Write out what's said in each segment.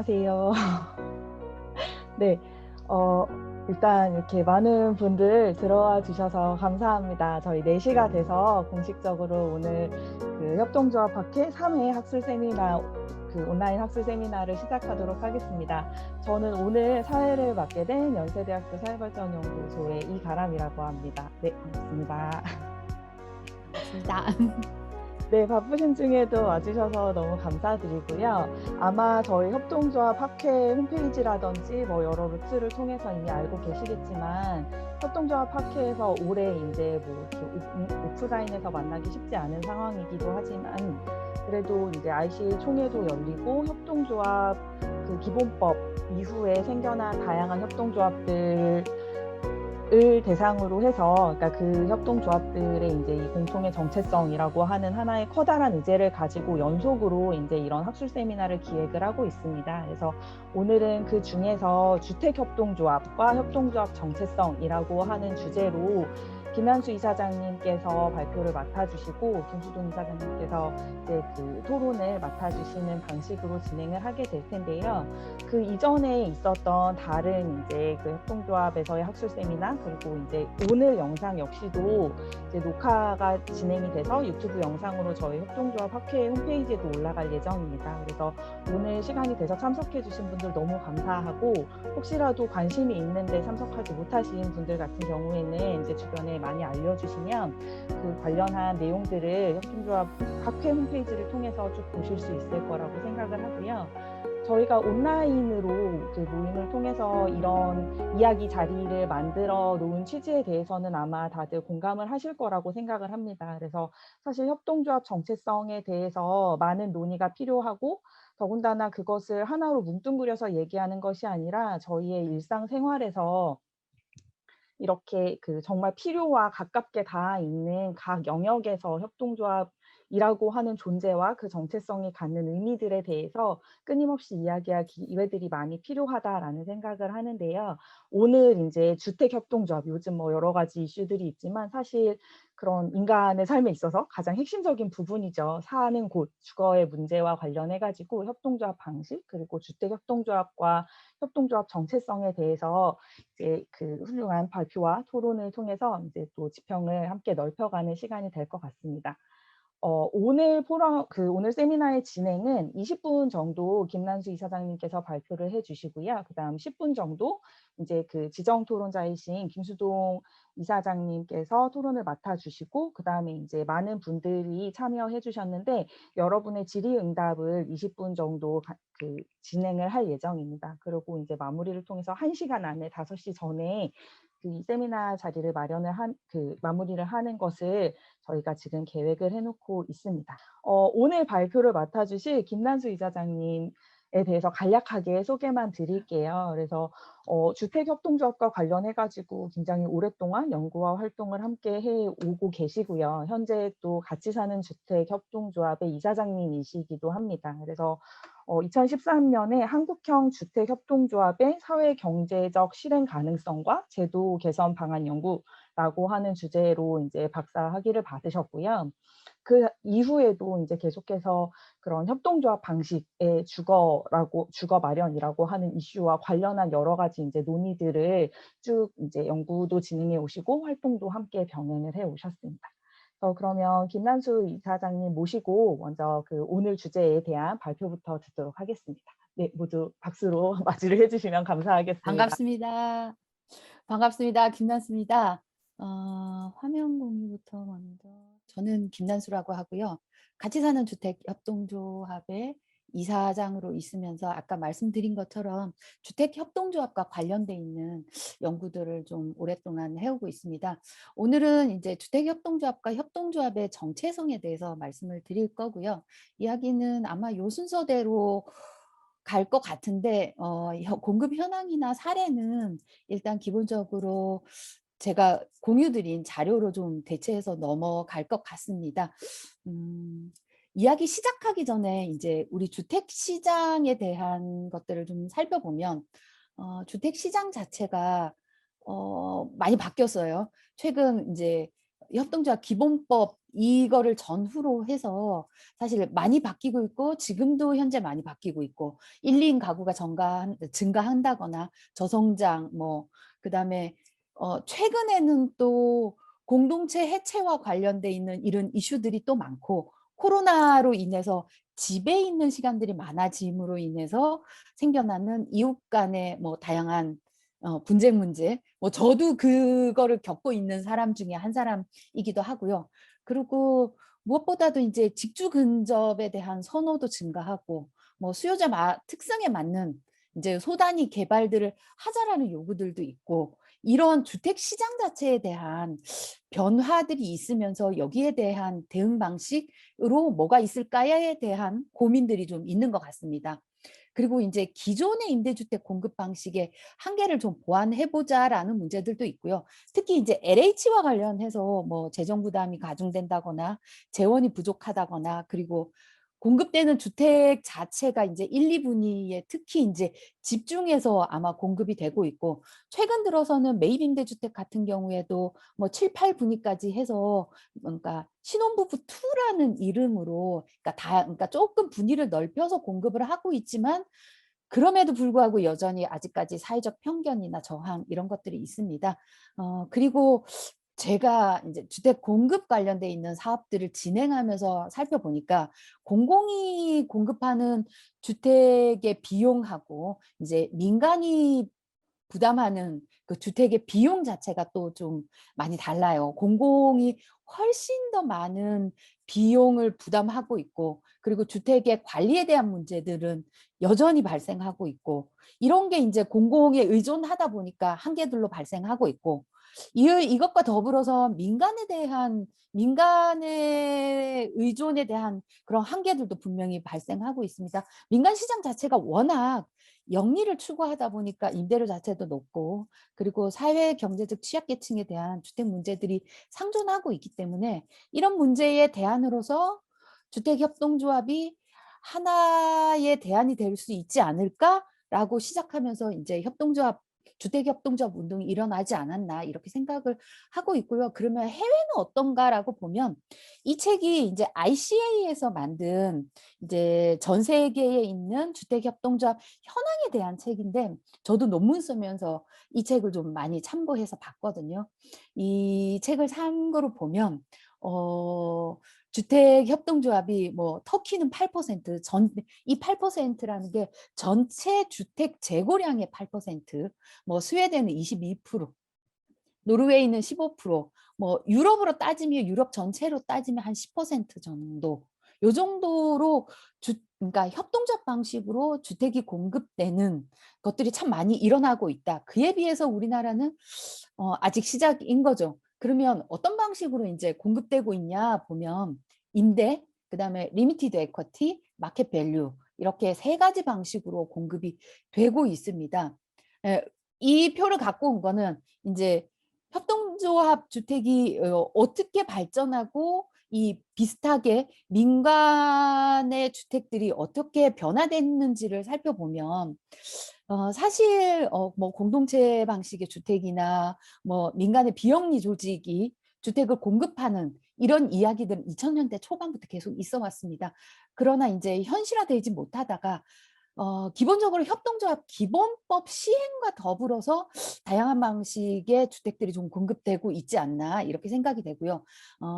안녕하세요. 네. 어 일단 이렇게 많은 분들 들어와 주셔서 감사합니다. 저희 4 시가 돼서 공식적으로 오늘 그 협동조합 학회 3회 학술 세미나 온라인 학술 세미나를 시작하도록 하겠습니다. 저는 오늘 사회를 맡게 된 연세대학교 사회발전연구소의 이가람이라고 합니다. 네, 반갑습니다. 반갑습니다. 네, 바쁘신 중에도 와주셔서 너무 감사드리고요. 아마 저희 협동조합 학회 홈페이지라든지 여러 루트를 통해서 이미 알고 계시겠지만, 협동조합 학회에서 올해 이제 이렇게 오프라인에서 만나기 쉽지 않은 상황이기도 하지만, 그래도 이제 ICA 총회도 열리고 협동조합 그 기본법 이후에 생겨난 다양한 협동조합들 을 대상으로 해서, 그러니까 그 협동조합들의 이제 이 공통의 정체성이라고 하는 하나의 커다란 의제를 가지고 연속으로 이제 이런 학술 세미나를 기획을 하고 있습니다. 그래서 오늘은 그 중에서 주택협동조합과 협동조합 정체성이라고 하는 주제로 김한수 이사장님께서 발표를 맡아주시고 김수동 이사장님께서 이제 그 토론을 맡아주시는 방식으로 진행을 하게 될 텐데요. 그 이전에 있었던 다른 이제 그 협동조합에서의 학술 세미나, 그리고 이제 오늘 영상 역시도 이제 녹화가 진행이 돼서 유튜브 영상으로 저희 협동조합 학회 홈페이지에도 올라갈 예정입니다. 그래서 오늘 시간이 돼서 참석해 주신 분들 너무 감사하고, 혹시라도 관심이 있는데 참석하지 못하신 분들 같은 경우에는 이제 주변에 많이 알려주시면 그 관련한 내용들을 협동조합 학회 홈페이지를 통해서 쭉 보실 수 있을 거라고 생각을 하고요. 저희가 온라인으로 그 모임을 통해서 이런 이야기 자리를 만들어 놓은 취지에 대해서는 아마 다들 공감을 하실 거라고 생각을 합니다. 그래서 사실 협동조합 정체성에 대해서 많은 논의가 필요하고, 더군다나 그것을 하나로 뭉뚱그려서 얘기하는 것이 아니라 저희의 일상생활에서 이렇게 그 정말 필요와 가깝게 닿아 있는 각 영역에서 협동조합이라고 하는 존재와 그 정체성이 갖는 의미들에 대해서 끊임없이 이야기할 기회들이 많이 필요하다라는 생각을 하는데요. 오늘 인제 주택협동조합, 요즘 여러 가지 이슈들이 있지만 사실 그런 인간의 삶에 있어서 가장 핵심적인 부분이죠. 사는 곳, 주거의 문제와 관련해 가지고 협동조합 방식, 그리고 주택협동조합과 협동조합 정체성에 대해서 이제 그 훌륭한 발표와 토론을 통해서 이제 또 지평을 함께 넓혀가는 시간이 될 것 같습니다. 오늘 세미나의 진행은 20분 정도 김난수 이사장님께서 발표를 해 주시고요. 그다음 10분 정도 이제 그 지정 토론자이신 김수동 이사장님께서 토론을 맡아 주시고, 그다음에 이제 많은 분들이 참여해 주셨는데 여러분의 질의응답을 20분 정도 진행을 할 예정입니다. 그리고 이제 마무리를 통해서 1시간 안에 5시 전에 그 세미나 자리를 마무리를 하는 것을 저희가 지금 계획을 해 놓고 있습니다. 오늘 발표를 맡아 주실 김난수 이사장님에 대해서 간략하게 소개만 드릴게요. 그래서 주택협동조합과 관련해 가지고 굉장히 오랫동안 연구와 활동을 함께 해 오고 계시고요. 현재 또 같이 사는 주택협동조합의 이사장님이시기도 합니다. 그래서 2013년에 한국형 주택협동조합의 사회 경제적 실행 가능성과 제도 개선 방안 연구라고 하는 주제로 이제 박사 학위를 받으셨고요. 그 이후에도 이제 계속해서 그런 협동조합 방식의 주거 마련이라고 하는 이슈와 관련한 여러 가지 이제 논의들을 쭉 이제 연구도 진행해 오시고 활동도 함께 병행을 해 오셨습니다. 그러면 김난수 이사장님 모시고 먼저 그 오늘 주제에 대한 발표부터 듣도록 하겠습니다. 네, 모두 박수로 맞이를 해 주시면 감사하겠습니다. 반갑습니다. 반갑습니다. 김난수입니다. 화면 공유부터 먼저. 저는 김난수라고 하고요. 같이 사는 주택 협동조합의 이사장으로 있으면서 아까 말씀드린 것처럼 주택 협동조합과 관련돼 있는 연구들을 좀 오랫동안 해오고 있습니다. 오늘은 이제 주택 협동조합과 협동조합의 정체성에 대해서 말씀을 드릴 거고요. 이야기는 아마 요 순서대로 갈 것 같은데 공급 현황이나 사례는 일단 기본적으로 제가 공유 드린 자료로 좀 대체해서 넘어갈 것 같습니다. 음 이야기 시작하기 전에 이제 우리 주택 시장에 대한 것들을 좀 살펴보면 주택 시장 자체가 많이 바뀌었어요. 최근 이제 협동조합 기본법 이거를 전후로 해서 사실 많이 바뀌고 있고 지금도 현재 많이 바뀌고 있고 1-2인 가구가 증가한다거나 저성장 뭐 그다음에 최근에는 또 공동체 해체와 관련돼 있는 이런 이슈들이 또 많고 코로나로 인해서 집에 있는 시간들이 많아짐으로 인해서 생겨나는 이웃 간의 뭐 다양한 분쟁 문제 뭐 저도 그거를 겪고 있는 사람 중에 한 사람이기도 하고요. 그리고 무엇보다도 인제 직주 근접에 대한 선호도 증가하고 뭐 수요자 특성에 맞는 인제 소단위 개발들을 하자라는 요구들도 있고 이런 주택 시장 자체에 대한 변화들이 있으면서 여기에 대한 대응 방식으로 뭐가 있을까에 대한 고민들이 좀 있는 것 같습니다. 그리고 인제 기존의 임대주택 공급 방식의 한계를 좀 보완해 보자라는 문제들도 있고요. 특히 인제 LH와 관련해서 뭐 재정 부담이 가중된다거나 재원이 부족하다거나 그리고 공급되는 주택 자체가 인제 1-2 분위에 특히 인제 집중해서 아마 공급이 되고 있고 최근 들어서는 매입 임대주택 같은 경우에도 뭐 7-8 분위까지 해서 그러니까 신혼부부 2라는 이름으로 그러니까 쪼끔 분위를 넓혀서 공급을 하고 있지만 그럼에도 불구하고 여전히 아직까지 사회적 편견이나 저항 이런 것들이 있습니다. 그리고 제가 인제 주택 공급 관련돼 있는 사업들을 진행하면서 살펴보니까 공공이 공급하는 주택의 비용하고 이제 민간이 부담하는 그 주택의 비용 자체가 또 좀 많이 달라요. 공공이 훨씬 더 많은 비용을 부담하고 있고 그리고 주택의 관리에 대한 문제들은 여전히 발생하고 있고 이런 게 인제 공공에 의존하다 보니까 한계들로 발생하고 있고 이것과 더불어서 민간의 의존에 대한 그런 한계들도 분명히 발생하고 있습니다. 민간 시장 자체가 워낙 영리를 추구하다 보니까 임대료 자체도 높고 그리고 사회 경제적 취약계층에 대한 주택 문제들이 상존하고 있기 때문에 이런 문제의 대안으로서 '주택협동조합이 하나의 대안이 될 수 있지 않을까?'라고 시작하면서 인제 주택협동조합 운동이 일어나지 않았나 이렇게 생각을 하고 있고요. 그러면 '해외는 어떤가?'라고 보면 이 책이 인제 ICA에서 만든 이제 전 세계에 있는 주택협동조합 현황에 대한 책인데 저도 논문 쓰면서 이 책을 좀 많이 참고해서 봤거든요. 이 책을 참고로 보면 어 주택협동조합이 뭐 터키는 8% 이 8%라는 게 전체 주택 재고량의 8%, 뭐 스웨덴은 22%, 노르웨이는 15%, 유럽으로 따지면 유럽 전체로 따지면 한 10% 정도. 요 정도로 그러니까 협동조합 방식으로 주택이 공급되는 것들이 참 많이 일어나고 있다. 그에 비해서 우리나라는 아직 시작인 거죠. 그러면 어떤 방식으로 인제 공급되고 있냐 보면 임대, 그다음에 리미티드 에쿼티, 마켓 밸류 이렇게 3 가지 방식으로 공급이 되고 있습니다. 예. 이 표를 갖고 온 거는 인제 협동조합 주택이 어떻게 발전하고 이 비슷하게 민간의 주택들이 어떻게 변화됐는지를 살펴보면 사실 뭐 공동체 방식의 주택이나 뭐 민간의 비영리 조직이 주택을 공급하는 이런 이야기들은 2000 년대 초반부터 계속 있어 왔습니다. 그러나 인제 현실화되지 못하다가 기본적으로 협동조합 기본법 시행과 더불어서 다양한 방식의 주택들이 좀 공급되고 있지 않나 이렇게 생각이 되고요.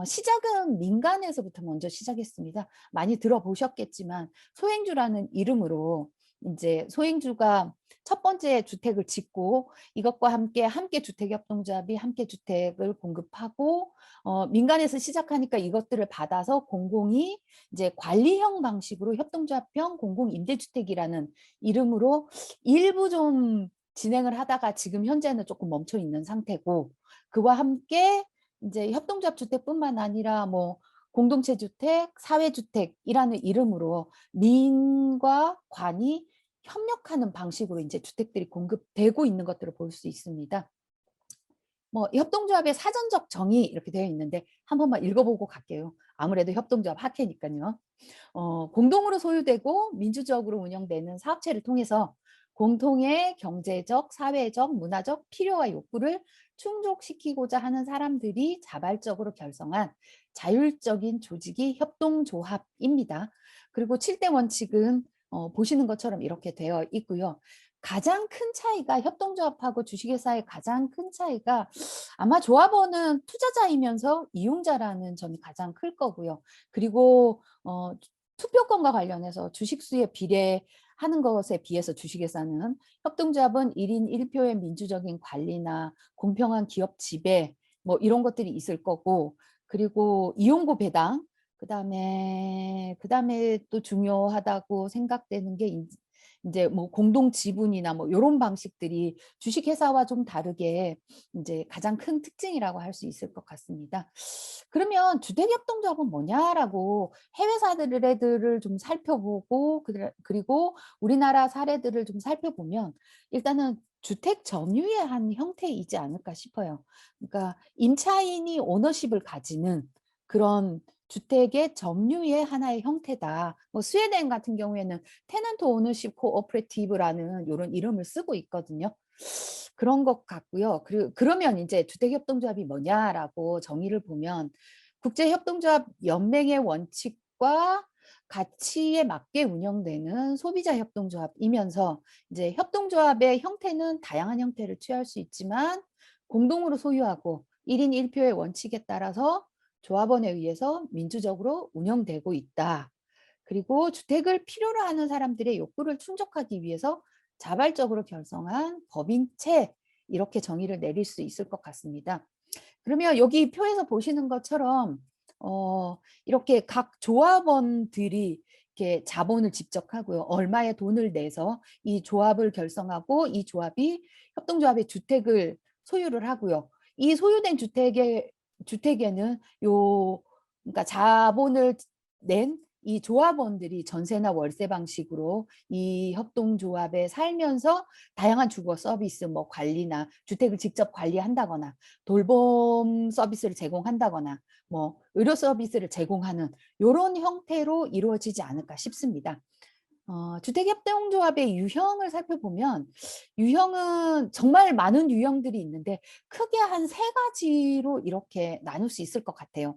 시작은 민간에서부터 먼저 시작했습니다. 많이 들어보셨겠지만 소행주라는 이름으로 인제 소행주가 첫 번째 주택을 짓고 이것과 함께 주택협동조합이 함께 주택을 공급하고 민간에서 시작하니까 이것들을 받아서 공공이 이제 관리형 방식으로 협동조합형 공공임대주택이라는 이름으로 일부 좀 진행을 하다가 지금 현재는 조금 멈춰 있는 상태고 그와 함께 인제 협동조합 주택뿐만 아니라 뭐 공동체 주택, 사회주택이라는 이름으로 민과 관이 협력하는 방식으로 인제 주택들이 공급되고 있는 것들을 볼 수 있습니다. 뭐 협동조합의 사전적 정의 이렇게 되어 있는데 한 번만 읽어보고 갈게요. 아무래도 협동조합 학회니깐요. 공동으로 소유되고 민주적으로 운영되는 사업체를 통해서 공통의 경제적, 사회적, 문화적 필요와 욕구를 충족시키고자 하는 사람들이 자발적으로 결성한 자율적인 조직이 협동조합입니다. 그리고 7대 원칙은 보시는 것처럼 이렇게 되어 있고요. 가장 큰 차이가 협동조합하고 주식회사의 가장 큰 차이가 아마 조합원은 투자자이면서 이용자라는 점이 가장 클 거고요. 그리고 투표권과 관련해서 주식수에 비례하는 것에 비해서 주식회사는 협동조합은 1인 1표의 민주적인 관리나 공평한 기업 지배 뭐 이런 것들이 있을 거고 그리고 이용고 배당 그다음에 또 중요하다고 생각되는 게 이제 뭐 공동 지분이나 뭐 요런 방식들이 주식회사와 좀 다르게 이제 가장 큰 특징이라고 할 수 있을 것 같습니다. 그러면 주택협동조합은 뭐냐라고 해외 사례들을 좀 살펴보고 그리고 우리나라 사례들을 좀 살펴보면 일단은 주택 점유의 한 형태이지 않을까 싶어요. 그러니까 임차인이 오너십을 가지는 그런 주택의 점유의 하나의 형태다. 뭐 스웨덴 같은 경우에는 테넌트 오너십 코오퍼레이티브라는 이런 이름을 쓰고 있거든요. 그런 것 같고요. 그러면 이제 주택협동조합이 뭐냐라고 정의를 보면 국제협동조합 연맹의 원칙과 가치에 맞게 운영되는 소비자협동조합이면서 이제 협동조합의 형태는 다양한 형태를 취할 수 있지만 공동으로 소유하고 1인 1표의 원칙에 따라서 조합원에 의해서 민주적으로 운영되고 있다. 그리고 주택을 필요로 하는 사람들의 욕구를 충족하기 위해서 자발적으로 결성한 법인체 이렇게 정의를 내릴 수 있을 것 같습니다. 그러면 여기 표에서 보시는 것처럼 이렇게 각 조합원들이 이렇게 자본을 직접 하고요. 얼마의 돈을 내서 이 조합을 결성하고 이 조합이 협동조합의 주택을 소유를 하고요. 이 소유된 주택에는 그러니까 자본을 낸 이 조합원들이 전세나 월세 방식으로 이 협동조합에 살면서 다양한 주거 서비스, 뭐 관리나 주택을 직접 관리한다거나 돌봄 서비스를 제공한다거나 뭐 의료 서비스를 제공하는 이런 형태로 이루어지지 않을까 싶습니다. 주택협동조합의 유형을 살펴보면 유형은 정말 많은 유형들이 있는데 크게 한 3가지로 이렇게 나눌 수 있을 것 같아요.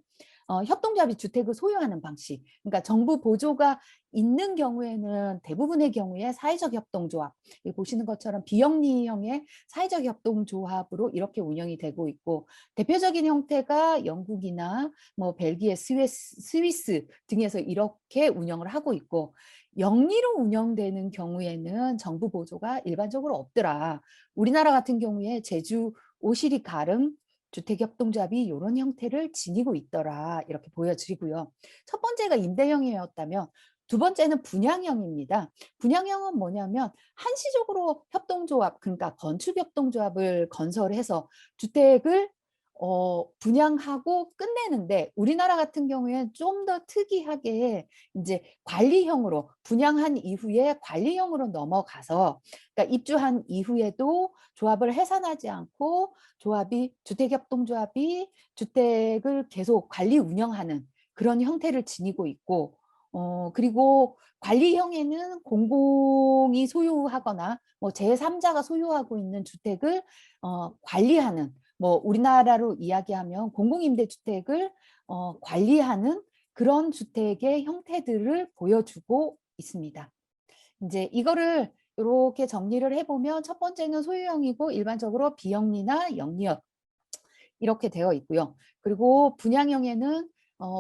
협동조합이 주택을 소유하는 방식. 그러니까 정부 보조가 있는 경우에는 대부분의 경우에 사회적 협동조합. 보시는 것처럼 비영리형의 사회적 협동조합으로 이렇게 운영이 되고 있고 대표적인 형태가 영국이나 뭐 벨기에, 스위스 등에서 이렇게 운영을 하고 있고 영리로 운영되는 경우에는 정부 보조가 일반적으로 없더라. 우리나라 같은 경우에 제주 오시리 가름 주택협동조합이 이런 형태를 지니고 있더라. 이렇게 보여드리고요. 첫 번째가 임대형이었다면 두 번째는 분양형입니다. 분양형은 뭐냐면 한시적으로 협동조합, 그러니까 건축협동조합을 건설해서 주택을 분양하고 끝내는데 우리나라 같은 경우에는 좀 더 특이하게 이제 관리형으로 분양한 이후에 관리형으로 넘어가서 그러니까 입주한 이후에도 조합을 해산하지 않고 주택협동조합이 주택을 계속 관리 운영하는 그런 형태를 지니고 있고 그리고 관리형에는 공공이 소유하거나 뭐 제3자가 소유하고 있는 주택을 관리하는 뭐 우리나라로 이야기하면 공공임대주택을 관리하는 그런 주택의 형태들을 보여주고 있습니다. 이제 이거를 이렇게 정리를 해보면 첫 번째는 소유형이고 일반적으로 비영리나 영리형 이렇게 되어 있고요. 그리고 분양형에는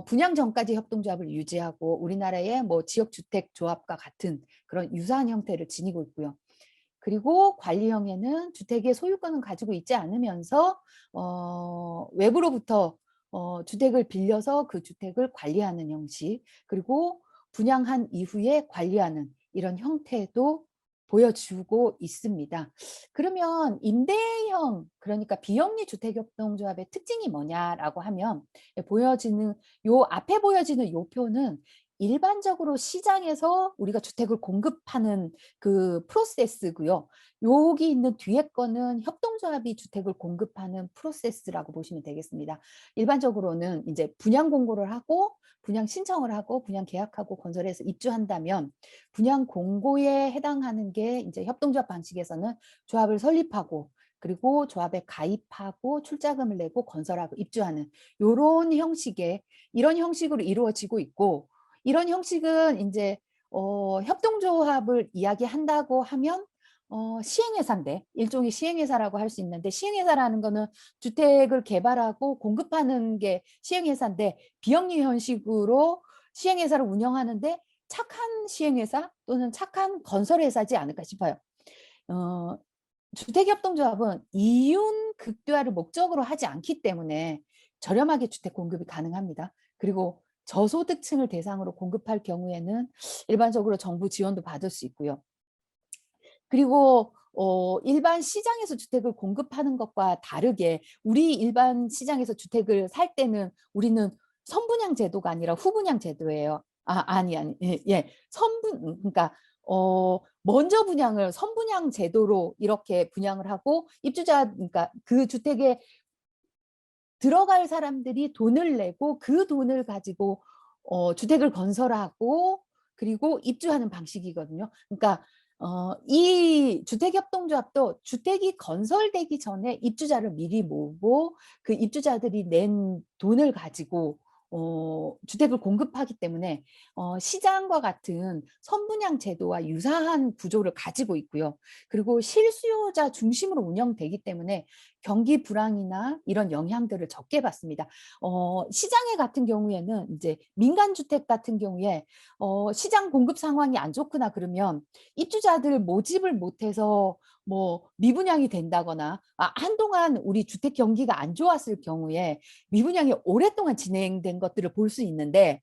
분양 전까지 협동조합을 유지하고 우리나라의 뭐 지역주택조합과 같은 그런 유사한 형태를 지니고 있고요. 그리고 관리형에는 주택의 소유권은 가지고 있지 않으면서 외부로부터 주택을 빌려서 그 주택을 관리하는 형식 그리고 분양한 이후에 관리하는 이런 형태도 보여주고 있습니다. 그러면 임대형 그러니까 비영리 주택협동조합의 특징이 뭐냐라고 하면 보여지는 요 앞에 보여지는 요 표는 일반적으로 시장에서 우리가 주택을 공급하는 그 프로세스고요. 여기 있는 뒤에 거는 협동조합이 주택을 공급하는 프로세스라고 보시면 되겠습니다. 일반적으로는 이제 분양 공고를 하고 분양 신청을 하고 분양 계약하고 건설해서 입주한다면 분양 공고에 해당하는 게 이제 협동조합 방식에서는 조합을 설립하고 그리고 조합에 가입하고 출자금을 내고 건설하고 입주하는 요런 형식의 이런 형식으로 이루어지고 있고 이런 형식은 이제 협동조합을 이야기한다고 하면 시행회사인데 일종의 시행회사라고 할 수 있는데 시행회사라는 거는 주택을 개발하고 공급하는 게 시행회사인데 비영리 형식으로 시행회사를 운영하는데 착한 시행회사 또는 착한 건설회사지 않을까 싶어요. 주택협동조합은 이윤 극대화를 목적으로 하지 않기 때문에 저렴하게 주택 공급이 가능합니다. 그리고 저소득층을 대상으로 공급할 경우에는 일반적으로 정부 지원도 받을 수 있고요. 그리고 일반 시장에서 주택을 공급하는 것과 다르게 우리 일반 시장에서 주택을 살 때는 우리는 선분양 제도가 아니라 후분양 제도예요. 아니 예. 그러니까 먼저 분양을 선분양 제도로 이렇게 분양을 하고 입주자 그러니까 그 주택에 들어갈 사람들이 돈을 내고 그 돈을 가지고 주택을 건설하고 그리고 입주하는 방식이거든요. 그러니까 이 주택협동조합도 주택이 건설되기 전에 입주자를 미리 모으고 그 입주자들이 낸 돈을 가지고 주택을 공급하기 때문에 시장과 같은 선분양 제도와 유사한 구조를 가지고 있고요. 그리고 실수요자 중심으로 운영되기 때문에 경기 불황이나 이런 영향들을 적게 받습니다. 시장에 같은 경우에는 이제 민간주택 같은 경우에 시장 공급 상황이 안 좋거나 그러면 입주자들 모집을 못해서 뭐 미분양이 된다거나 한동안 우리 주택 경기가 안 좋았을 경우에 미분양이 오랫동안 진행된 것들을 볼 수 있는데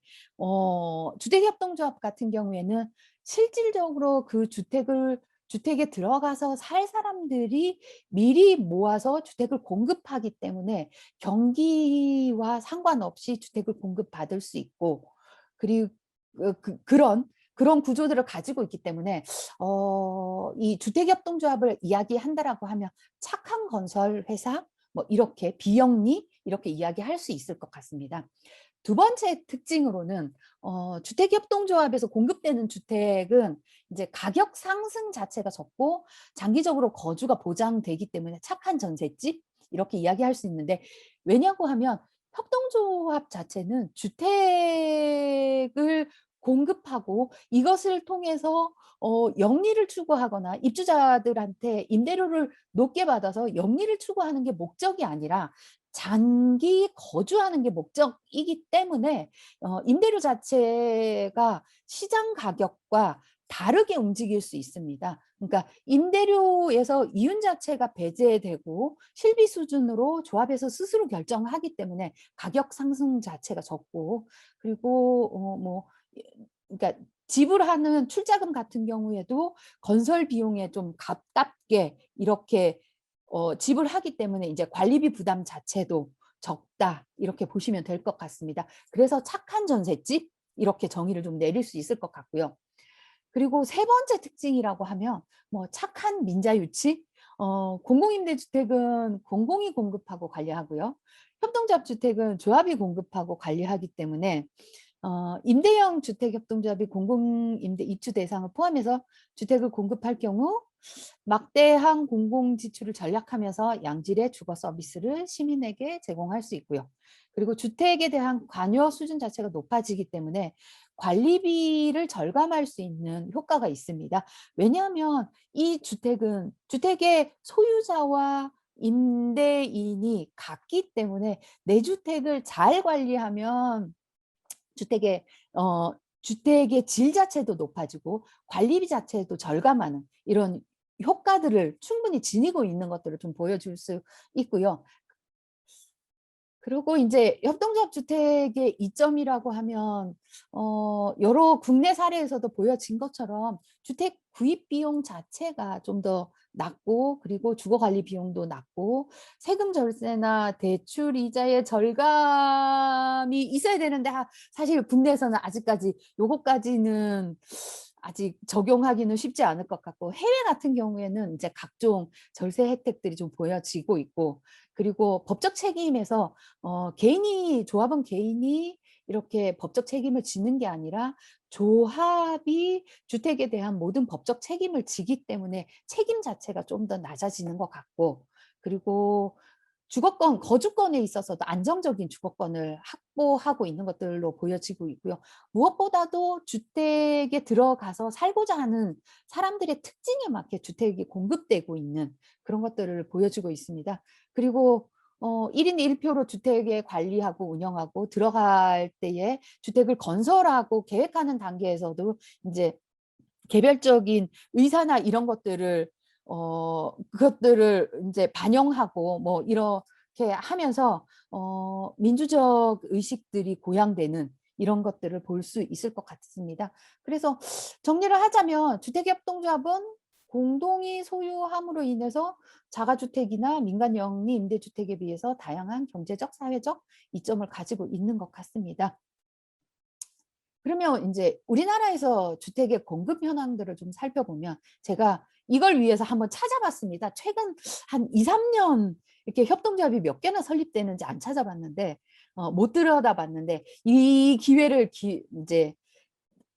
주택협동조합 같은 경우에는 실질적으로 그 주택에 들어가서 살 사람들이 미리 모아서 주택을 공급하기 때문에 경기와 상관없이 주택을 공급받을 수 있고 그리고 그런 구조들을 가지고 있기 때문에 이 주택협동조합을 이야기한다라고 하면 착한 건설 회사 뭐 이렇게 비영리 이렇게 이야기할 수 있을 것 같습니다. 두 번째 특징으로는 주택협동조합에서 공급되는 주택은 이제 가격 상승 자체가 적고 장기적으로 거주가 보장되기 때문에 착한 전셋집 이렇게 이야기할 수 있는데 왜냐고 하면 협동조합 자체는 주택을 공급하고 이것을 통해서 영리를 추구하거나 입주자들한테 임대료를 높게 받아서 영리를 추구하는 게 목적이 아니라 장기 거주하는 게 목적이기 때문에 임대료 자체가 시장 가격과 다르게 움직일 수 있습니다. 그러니까 임대료에서 이윤 자체가 배제되고 실비 수준으로 조합에서 스스로 결정하기 때문에 가격 상승 자체가 적고 그리고 뭐 그러니까 지불하는 출자금 같은 경우에도 건설 비용에 좀 가깝게 이렇게 지불하기 때문에 이제 관리비 부담 자체도 적다 이렇게 보시면 될 것 같습니다. 그래서 착한 전셋집 이렇게 정의를 좀 내릴 수 있을 것 같고요. 그리고 세 번째 특징이라고 하면 뭐 착한 민자유치 공공임대주택은 공공이 공급하고 관리하고요. 협동조합 주택은 조합이 공급하고 관리하기 때문에 임대형 주택협동조합이 공공임대 입주 대상을 포함해서 주택을 공급할 경우 막대한 공공지출을 전략하면서 양질의 주거 서비스를 시민에게 제공할 수 있고요. 그리고 주택에 대한 관여 수준 자체가 높아지기 때문에 관리비를 절감할 수 있는 효과가 있습니다. 왜냐하면 이 주택은 주택의 소유자와 임대인이 같기 때문에 내 주택을 잘 관리하면 주택의 주택의 질 자체도 높아지고 관리비 자체도 절감하는 이런 효과들을 충분히 지니고 있는 것들을 좀 보여줄 수 있고요. 그리고 이제 협동조합 주택의 이점이라고 하면 여러 국내 사례에서도 보여진 것처럼 주택 구입 비용 자체가 좀 더 낮고, 그리고 주거 관리 비용도 낮고, 세금 절세나 대출 이자의 절감이 있어야 되는데, 사실 국내에서는 아직까지 요것까지는 아직 적용하기는 쉽지 않을 것 같고, 해외 같은 경우에는 이제 각종 절세 혜택들이 좀 보여지고 있고, 그리고 법적 책임에서 조합원 개인이 이렇게 법적 책임을 지는 게 아니라 조합이 주택에 대한 모든 법적 책임을 지기 때문에 책임 자체가 좀 더 낮아지는 것 같고, 그리고 주거권, 거주권에 있어서도 안정적인 주거권을 확보하고 있는 것들로 보여지고 있고요. 무엇보다도 주택에 들어가서 살고자 하는 사람들의 특징에 맞게 주택이 공급되고 있는 그런 것들을 보여주고 있습니다. 그리고 1인 1표로 주택에 관리하고 운영하고, 들어갈 때에 주택을 건설하고 계획하는 단계에서도 이제 개별적인 의사나 이런 것들을 그것들을 이제 반영하고 뭐 이렇게 하면서 민주적 의식들이 고양되는 이런 것들을 볼 수 있을 것 같습니다. 그래서 정리를 하자면, 주택협동조합은 공동이 소유함으로 인해서 자가주택이나 민간영리 임대주택에 비해서 다양한 경제적, 사회적 이점을 가지고 있는 것 같습니다. 그러면 이제 우리나라에서 주택의 공급 현황들을 좀 살펴보면, 제가 이걸 위해서 한번 찾아봤습니다. 최근 한 2~3년 이렇게 협동조합이 몇 개나 설립되는지 안 찾아봤는데, 못 들여다봤는데, 이 기회를 이제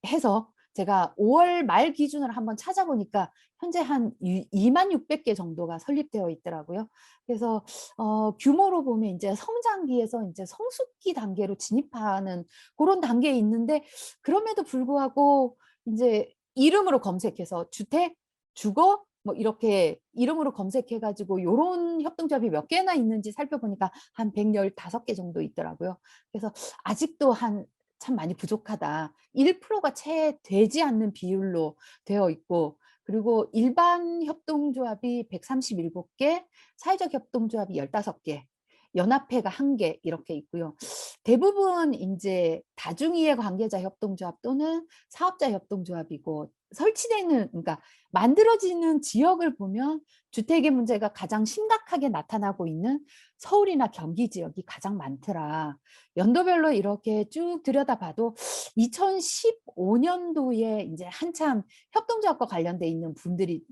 해서 제가 5월 말 기준으로 한번 찾아보니까 현재 한 26,000개 정도가 설립되어 있더라고요. 그래서 규모로 보면 이제 성장기에서 이제 성숙기 단계로 진입하는 그런 단계에 있는데, 그럼에도 불구하고 이제 이름으로 검색해서 주택, 주거 뭐 이렇게 이름으로 검색해 가지고 요런 협동조합이 몇 개나 있는지 살펴보니까 한 115개 정도 있더라고요. 그래서 아직도 참 많이 부족하다. 1%가 채 되지 않는 비율로 되어 있고, 그리고 일반 협동조합이 137개, 사회적 협동조합이 15개, 연합회가 1개 이렇게 있고요. 대부분 이제 다중이해 관계자 협동조합 또는 사업자 협동조합이고, 설치되는, 그러니까 만들어지는 지역을 보면 주택의 문제가 가장 심각하게 나타나고 있는 서울이나 경기 지역이 가장 많더라. 연도별로 이렇게 쭉 들여다봐도 2015년도에 이제 한참 협동조합과 관련돼 있는 분들이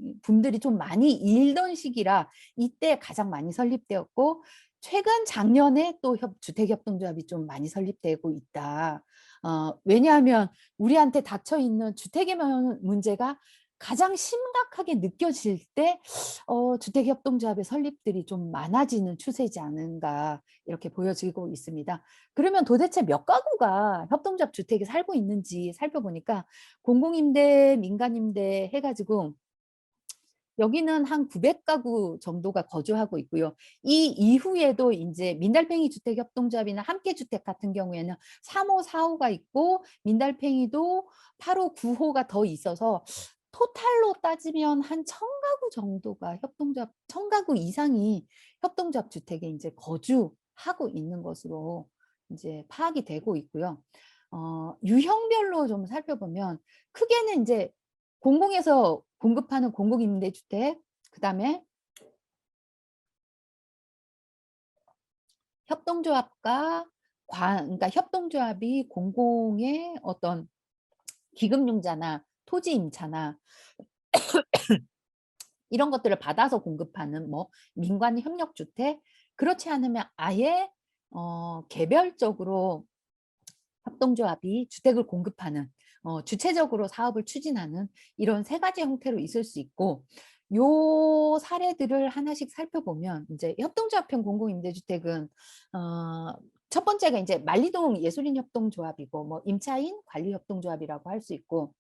좀 많이 일던 시기라 이때 가장 많이 설립되었고, 최근 작년에 또 주택협동조합이 좀 많이 설립되고 있다. 왜냐하면 우리한테 닥쳐 있는 주택의 문제가 가장 심각하게 느껴질 때 주택협동조합의 설립들이 좀 많아지는 추세지 않은가, 이렇게 보여지고 있습니다. 그러면 도대체 몇 가구가 협동조합 주택에 살고 있는지 살펴보니까, 공공임대, 민간임대 해가지고 여기는 한 900가구 정도가 거주하고 있고요. 이 이후에도 이제 민달팽이 주택협동조합이나 함께주택 같은 경우에는 3호, 4호가 있고, 민달팽이도 8호, 9호가 더 있어서 토탈로 따지면 한 1,000가구 정도가 협동조합, 1,000가구 이상이 협동조합 주택에 이제 거주하고 있는 것으로 이제 파악이 되고 있고요. 유형별로 좀 살펴보면, 크게는 이제 공공에서 공급하는 공공임대주택, 그다음에 협동조합과 그러니까 협동조합이 공공의 어떤 기금융자나 토지 임차나 이런 것들을 받아서 공급하는 뭐 민관 협력주택, 그렇지 않으면 아예 개별적으로 협동조합이 주택을 공급하는, 주체적으로 사업을 추진하는 이런 세 가지 형태로 있을 수 있고, 요 사례들을 하나씩 살펴보면, 이제 협동조합형 공공임대주택은 첫 번째가 이제 만리동 예술인협동조합이고, 뭐 임차인 관리협동조합이라고 할 수 있고,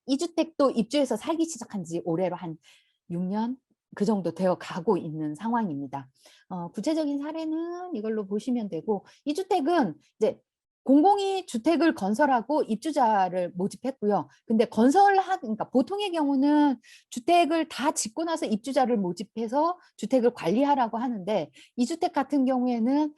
이 주택도 입주해서 살기 시작한 지 올해로 한 6년 그 정도 되어 가고 있는 상황입니다. 구체적인 사례는 이걸로 보시면 되고, 이 주택은 이제 공공이 주택을 건설하고 입주자를 모집했고요. 근데 그러니까 보통의 경우는 주택을 다 짓고 나서 입주자를 모집해서 주택을 관리하라고 하는데, 이 주택 같은 경우에는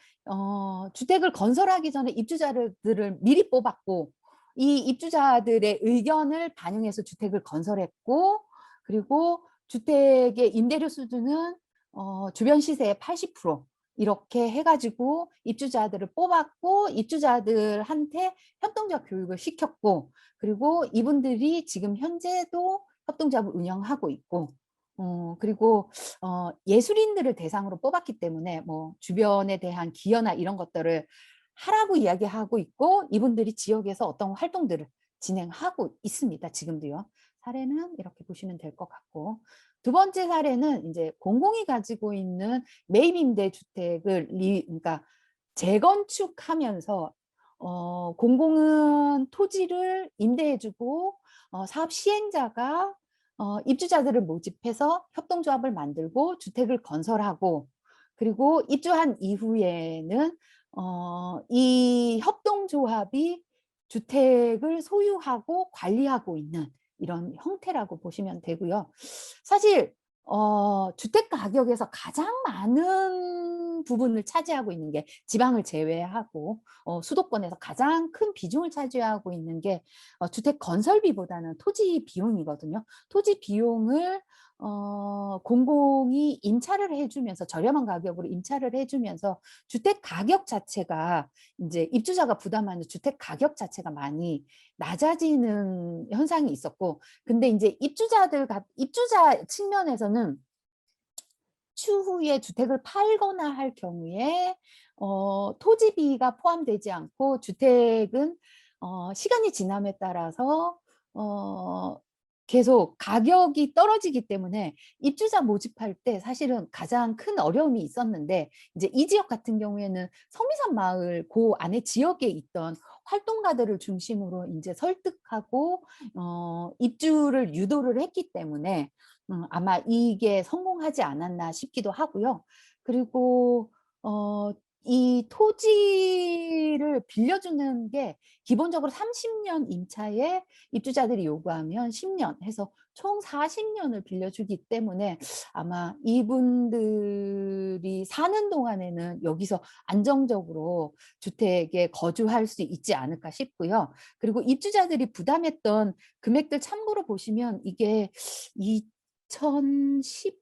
주택을 건설하기 전에 입주자들을 미리 뽑았고, 이 입주자들의 의견을 반영해서 주택을 건설했고, 그리고 주택의 임대료 수준은 주변 시세의 80% 이렇게 해 가지고 입주자들을 뽑았고 입주자들한테 협동조합 교육을 시켰고 그리고 이분들이 지금 현재도 협동조합을 운영하고 있고 그리고 예술인들을 대상으로 뽑았기 때문에 뭐 주변에 대한 기여나 이런 것들을 하라고 이야기하고 있고 이분들이 지역에서 어떤 활동들을 진행하고 있습니다. 지금도요. 사례는 이렇게 보시면 될 것 같고 두 번째 사례는 이제 공공이 가지고 있는 매입 임대 주택을 그러니까 재건축하면서 공공은 토지를 임대해 주고 사업 시행자가 입주자들을 모집해서 협동조합을 만들고 주택을 건설하고 그리고 입주한 이후에는 이 협동조합이 주택을 소유하고 관리하고 있는 이런 형태라고 보시면 되고요. 사실 주택 가격에서 가장 많은 부분을 차지하고 있는 게 지방을 제외하고 수도권에서 가장 큰 비중을 차지하고 있는 게 주택 건설비보다는 토지 비용이거든요. 토지 비용을 공공이 임차를 해주면서 저렴한 가격으로 임차를 해주면서 주택 가격 자체가 이제 입주자가 부담하는 주택 가격 자체가 많이 낮아지는 현상이 있었고 근데 이제 입주자 측면에서는 추후에 주택을 팔거나 할 경우에 토지비가 포함되지 않고 주택은 시간이 지남에 따라서 계속 가격이 떨어지기 때문에 입주자 모집할 때 사실은 가장 큰 어려움이 있었는데 이제 이 지역 같은 경우에는 성미산 마을 그 안에 지역에 있던 활동가들을 중심으로 이제 설득하고 입주를 유도를 했기 때문에 아마 이게 성공하지 않았나 싶기도 하고요. 그리고 이 토지를 빌려주는 게 기본적으로 30년 임차에 입주자들이 요구하면 10년 해서 총 40년을 빌려주기 때문에 아마 이분들이 사는 동안에는 여기서 안정적으로 주택에 거주할 수 있지 않을까 싶고요. 그리고 입주자들이 부담했던 금액들 참고로 보시면 이게 2010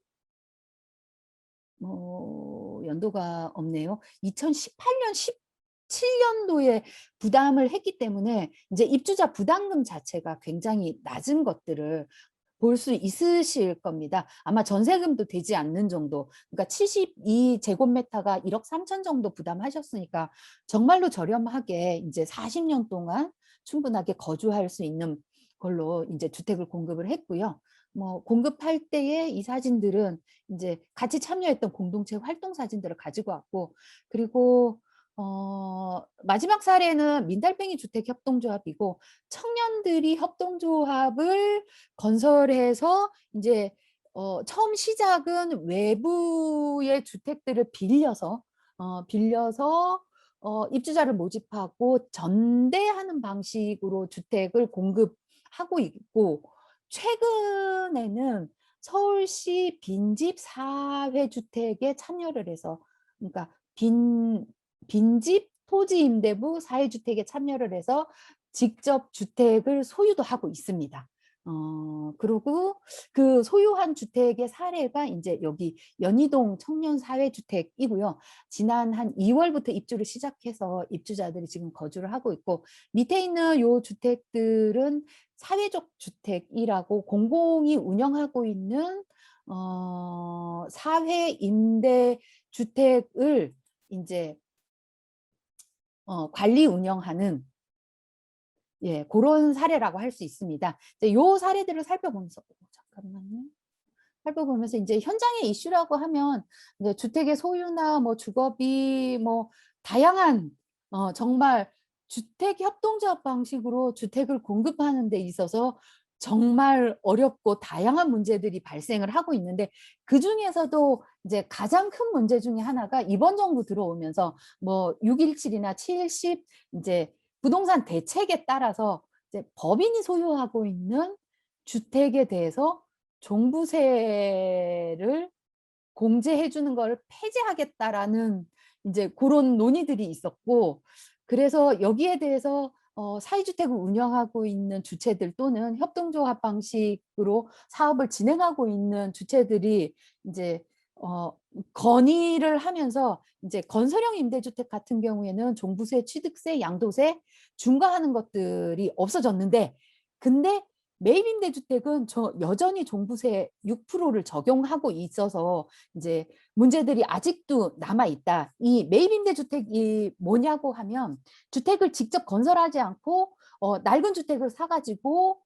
연도가 없네요. 2018년, 17년도에 부담을 했기 때문에 이제 입주자 부담금 자체가 굉장히 낮은 것들을 볼 수 있으실 겁니다. 아마 전세금도 되지 않는 정도. 그러니까 72제곱미터가 1억 3천 정도 부담하셨으니까 정말로 저렴하게 이제 40년 동안 충분하게 거주할 수 있는 걸로 이제 주택을 공급을 했고요. 뭐 공급할 때에 이 사진들은 이제 같이 참여했던 공동체 활동 사진들을 가지고 왔고 그리고 마지막 사례는 민달팽이 주택협동조합이고 청년들이 협동조합을 건설해서 이제 처음 시작은 외부의 주택들을 빌려서 입주자를 모집하고 전대하는 방식으로 주택을 공급하고 있고 최근에는 서울시 빈집 사회주택에 참여를 해서 그러니까 빈집 토지임대부 사회주택에 참여를 해서 직접 주택을 소유도 하고 있습니다. 그리고 그 소유한 주택의 사례가 이제 여기 연희동 청년사회주택이고요. 지난 한 2월부터 입주를 시작해서 입주자들이 지금 거주를 하고 있고 밑에 있는 요 주택들은 사회적 주택이라고 공공이 운영하고 있는 사회 임대 주택을 이제 관리 운영하는 예, 그런 사례라고 할 수 있습니다. 이제 요 사례들을 살펴보면서 잠깐만요. 살펴보면서 이제 현장의 이슈라고 하면 이제 주택의 소유나 뭐 주거비 뭐 다양한 정말 주택 협동조합 방식으로 주택을 공급하는 데 있어서 정말 어렵고 다양한 문제들이 발생을 하고 있는데 그중에서도 이제 가장 큰 문제 중에 하나가 이번 정부 들어오면서 뭐 617이나 70 이제 부동산 대책에 따라서 이제 법인이 소유하고 있는 주택에 대해서 종부세를 공제해 주는 걸 폐지하겠다라는 이제 그런 논의들이 있었고 그래서 여기에 대해서 사회주택을 운영하고 있는 주체들 또는 협동조합 방식으로 사업을 진행하고 있는 주체들이 이제 어 건의를 하면서 이제 건설형 임대주택 같은 경우에는 종부세, 취득세, 양도세 중과하는 것들이 없어졌는데, 근데 매입 임대주택은 여전히 종부세 6%를 적용하고 있어서 이제 문제들이 아직도 남아 있다. 이 매입 임대주택이 뭐냐고 하면, 주택을 직접 건설하지 않고 낡은 주택을 사 가지고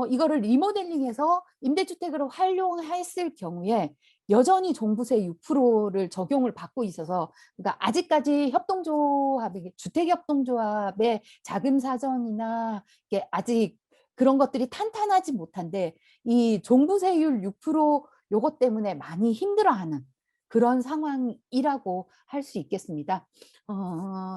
이거를 리모델링해서 임대주택으로 활용했을 경우에 여전히 종부세 6%를 적용을 받고 있어서, 그러니까 아직까지 협동조합이 주택협동조합의 자금 사정이나 이게 아직 그런 것들이 탄탄하지 못한데, 이 종부세율 6% 요것 때문에 많이 힘들어하는 그런 상황이라고 할 수 있겠습니다.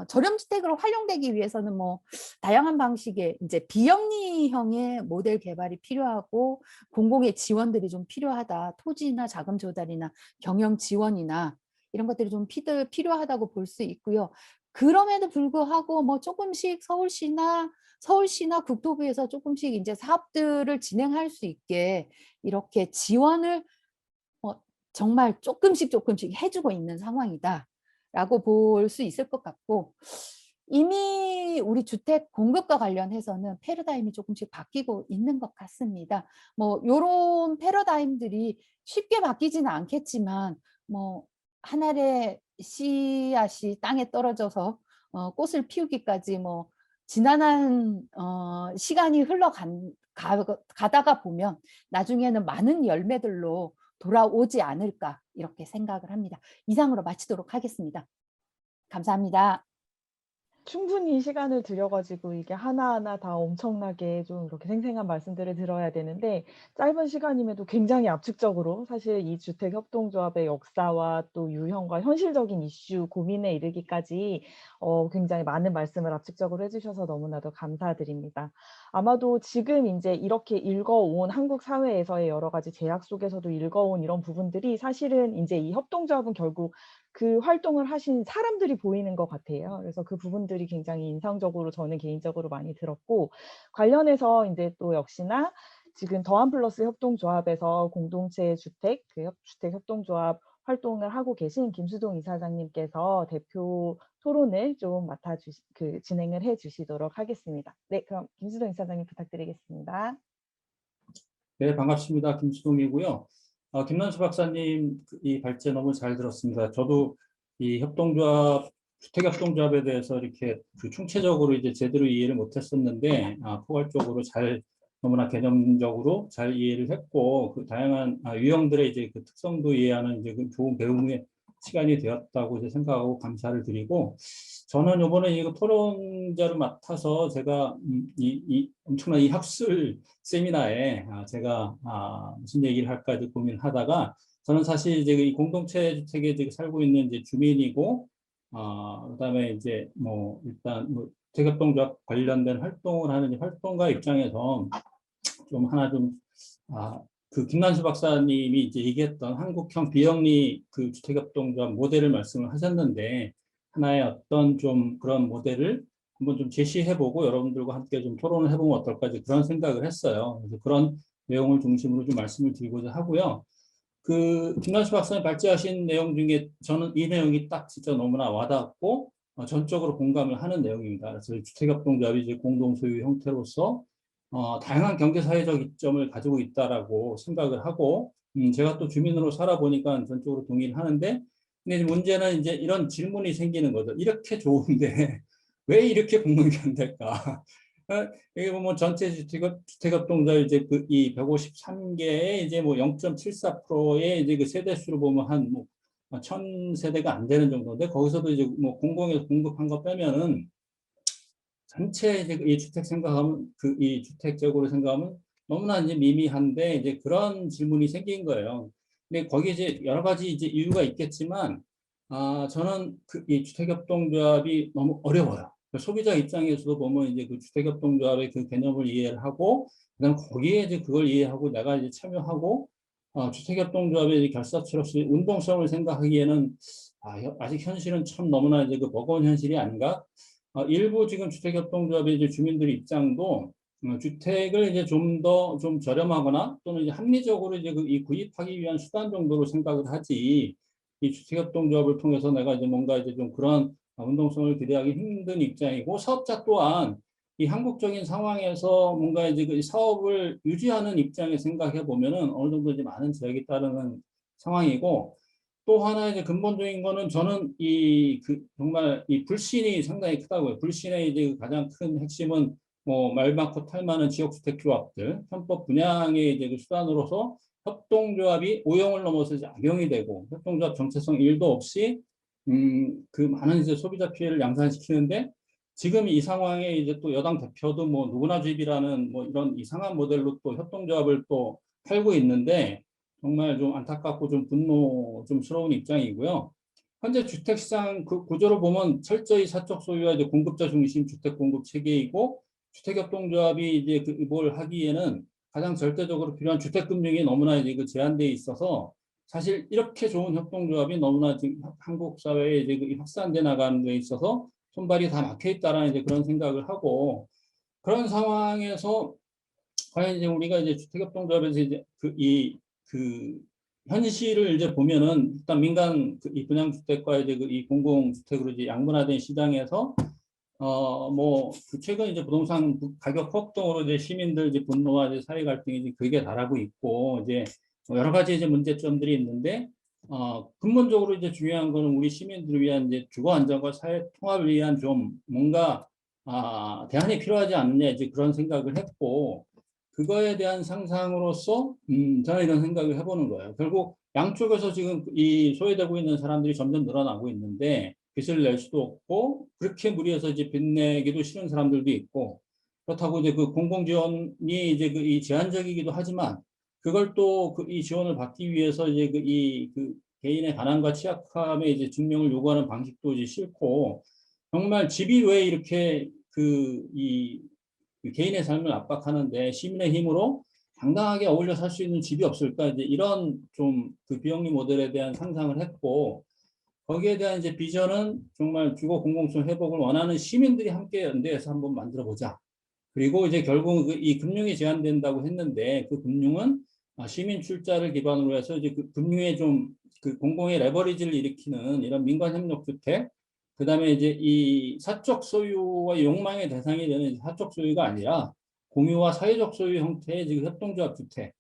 저렴주택으로 활용되기 위해서는 뭐 다양한 방식의 이제 비영리형의 모델 개발이 필요하고 공공의 지원들이 좀 필요하다. 토지나 자금 조달이나 경영 지원이나 이런 것들이 좀 필요하다고 볼 수 있고요. 그럼에도 불구하고 뭐 조금씩 서울시나 국토부에서 조금씩 이제 사업들을 진행할 수 있게 이렇게 지원을 정말 조금씩 해 주고 있는 상황이다라고 볼 수 있을 것 같고, 이미 우리 주택 공급과 관련해서는 패러다임이 조금씩 바뀌고 있는 것 같습니다. 뭐 요런 패러다임들이 쉽게 바뀌지는 않겠지만, 뭐 한 알의 씨앗이 땅에 떨어져서 꽃을 피우기까지 뭐 지난한 시간이 가다가 보면 나중에는 많은 열매들로 돌아오지 않을까, 이렇게 생각을 합니다. 이상으로 마치도록 하겠습니다. 감사합니다. 충분히 시간을 들여 가지고 이게 하나하나 다 엄청나게 좀 이렇게 생생한 말씀들을 들어야 되는데, 짧은 시간임에도 굉장히 압축적으로 사실 이 주택 협동조합의 역사와 또 유형과 현실적인 이슈 고민에 이르기까지 굉장히 많은 말씀을 압축적으로 해 주셔서 너무나도 감사드립니다. 아마도 지금 인제 이렇게 읽어온 한국 사회에서의 여러 가지 제약 속에서도 읽어온 이런 부분들이 사실은 인제 이 협동조합은 결국 그 활동을 하신 사람들이 보이는 것 같아요. 그래서 그 부분들이 굉장히 인상적으로 저는 개인적으로 많이 들었고, 관련해서 인제 또 역시나 지금 더한플러스 협동조합에서 공동체 주택 주택 협동조합 활동을 하고 계신 김수동 이사장님께서 대표 토론을 좀 진행을 해 주시도록 하겠습니다. 네, 그럼 김수동 이사장님 부탁드리겠습니다. 네, 반갑습니다. 김수동이고요. 김난수 박사님 이 발제 너무 잘 들었습니다. 저도 이 협동조합, 주택협동조합에 대해서 이렇게 총체적으로 이제 제대로 이해를 못했었는데, 포괄적으로 너무나 개념적으로 잘 이해를 했고, 그 다양한 유형들의 이제 그 특성도 이해하는 이제 그 좋은 배움의 시간이 되었다고 이제 생각하고 감사를 드리고, 저는 이번에 이거 토론자를 맡아서 제가 엄청난 이 학술 세미나에 제가 무슨 얘기를 할까 이제 고민하다가, 저는 사실 이제 이 공동체 주택에 이제 살고 있는 이제 주민이고, 그다음에 이제 뭐 일단 뭐 주택협동조합 관련된 활동을 하는 이 활동가 입장에서 좀 하나 그 김난수 박사님이 이제 얘기했던 한국형 비영리 그 주택협동조합 모델을 말씀을 하셨는데, 하나의 어떤 좀 그런 모델을 한번 좀 제시해보고 여러분들과 함께 좀 토론을 해보면 어떨까, 그런 생각을 했어요. 그래서 그런 내용을 중심으로 좀 말씀을 드리고자 하고요. 그 김난수 박사님 발제하신 내용 중에 저는 이 내용이 딱 진짜 너무나 와닿았고 전적으로 공감을 하는 내용입니다. 그래서 주택협동조합이 이제 공동소유 형태로서 다양한 경제사회적 이점을 가지고 있다라고 생각을 하고, 제가 또 주민으로 살아보니까 전적으로 동의를 하는데, 근데 문제는 이제 이런 질문이 생기는 거죠. 이렇게 좋은데 왜 이렇게 공급이 안 될까? 여기 보면 전체 주택협동조합 이제 이 153개의 이제 뭐 0.74%의 이제 그 세대수로 보면 한 뭐 1000세대가 안 되는 정도인데, 거기서도 이제 뭐 공공에서 공급한 거 빼면은 전체 이제 이 주택 생각하면 이 주택적으로 생각하면 너무나 이제 미미한데, 이제 그런 질문이 생긴 거예요. 근데 거기에 이제 여러 가지 이제 이유가 있겠지만, 저는 이 주택협동조합이 너무 어려워요. 소비자 입장에서도 보면 이제 그 주택협동조합의 그 개념을 이해를 하고, 그다음 거기에 이제 그걸 이해하고 내가 이제 참여하고, 주택협동조합의 결사체로서 운동성을 생각하기에는 아직 현실은 참 너무나 이제 그 버거운 현실이 아닌가. 일부 지금 주택협동조합의 이제 주민들의 입장도 주택을 이제 좀 더 좀 저렴하거나 또는 이제 합리적으로 이제 이 구입하기 위한 수단 정도로 생각을 하지, 이 주택협동조합을 통해서 내가 이제 뭔가 이제 좀 그런 운동성을 기대하기 힘든 입장이고, 사업자 또한 이 한국적인 상황에서 뭔가 이제 그 사업을 유지하는 입장에 생각해 보면은 어느 정도 이제 많은 제약이 따르는 상황이고, 또 하나 이제 근본적인 거는 저는 정말 이 불신이 상당히 크다고요. 불신의 이제 그 가장 큰 핵심은 뭐 말 많고 탈 많은 지역주택 조합들, 편법 분양의 이제 그 수단으로서 협동조합이 오용을 넘어서 이제 악용이 되고, 협동조합 정체성 1도 없이 그 많은 이제 소비자 피해를 양산시키는데, 지금 이 상황에 이제 또 여당 대표도 뭐 누구나 주입이라는 뭐 이런 이상한 모델로 또 협동조합을 또 팔고 있는데, 정말 좀 안타깝고 좀 스러운 입장이고요. 현재 주택시장 그 구조를 보면 철저히 사적 소유와 이제 공급자 중심 주택 공급 체계이고, 주택협동조합이 이제 뭘 하기에는 가장 절대적으로 필요한 주택금융이 너무나 이제 그 제한되어 있어서, 사실 이렇게 좋은 협동조합이 너무나 지금 한국 사회에 이제 확산돼 나가는 데 있어서 손발이 다 막혀 있다라는 이제 그런 생각을 하고, 그런 상황에서 과연 이제 우리가 이제 주택협동조합에서 이제 그 현실을 이제 보면은, 일단 민간 이 분양주택과 이제 이 공공주택으로 이제 양분화된 시장에서 최근 이제 부동산 가격 폭등으로 이제 시민들 이제 분노와 이제 사회 갈등이 이제 극에 달하고 있고, 이제 여러 가지 이제 문제점들이 있는데, 근본적으로 이제 중요한 거는 우리 시민들을 위한 이제 주거 안정과 사회 통합을 위한 좀 뭔가 대안이 필요하지 않느냐, 이제 그런 생각을 했고, 그거에 대한 상상으로서 저는 이런 생각을 해보는 거예요. 결국 양쪽에서 지금 이 소외되고 있는 사람들이 점점 늘어나고 있는데, 빚을 낼 수도 없고, 그렇게 무리해서 이제 빚 내기도 싫은 사람들도 있고, 그렇다고 이제 그 공공지원이 이제 이 제한적이기도 하지만, 그걸 또 이 지원을 받기 위해서 이제 개인의 가난과 취약함의 이제 증명을 요구하는 방식도 이제 싫고, 정말 집이 왜 이렇게 개인의 삶을 압박하는데 시민의 힘으로 당당하게 어울려 살 수 있는 집이 없을까, 이제 이런 좀 그 비영리 모델에 대한 상상을 했고, 거기에 대한 이제 비전은 정말 주거 공공성 회복을 원하는 시민들이 함께 연대해서 한번 만들어 보자. 그리고 이제 결국 이 금융이 제한된다고 했는데, 그 금융은 시민 출자를 기반으로 해서 이제 그 금융의 좀 그 공공의 레버리지를 일으키는 이런 민간 협력 주택, 그다음에 이제 이 사적 소유와 욕망의 대상이 되는 사적 소유가 아니라 공유와 사회적 소유 형태의 지금 협동조합 주택,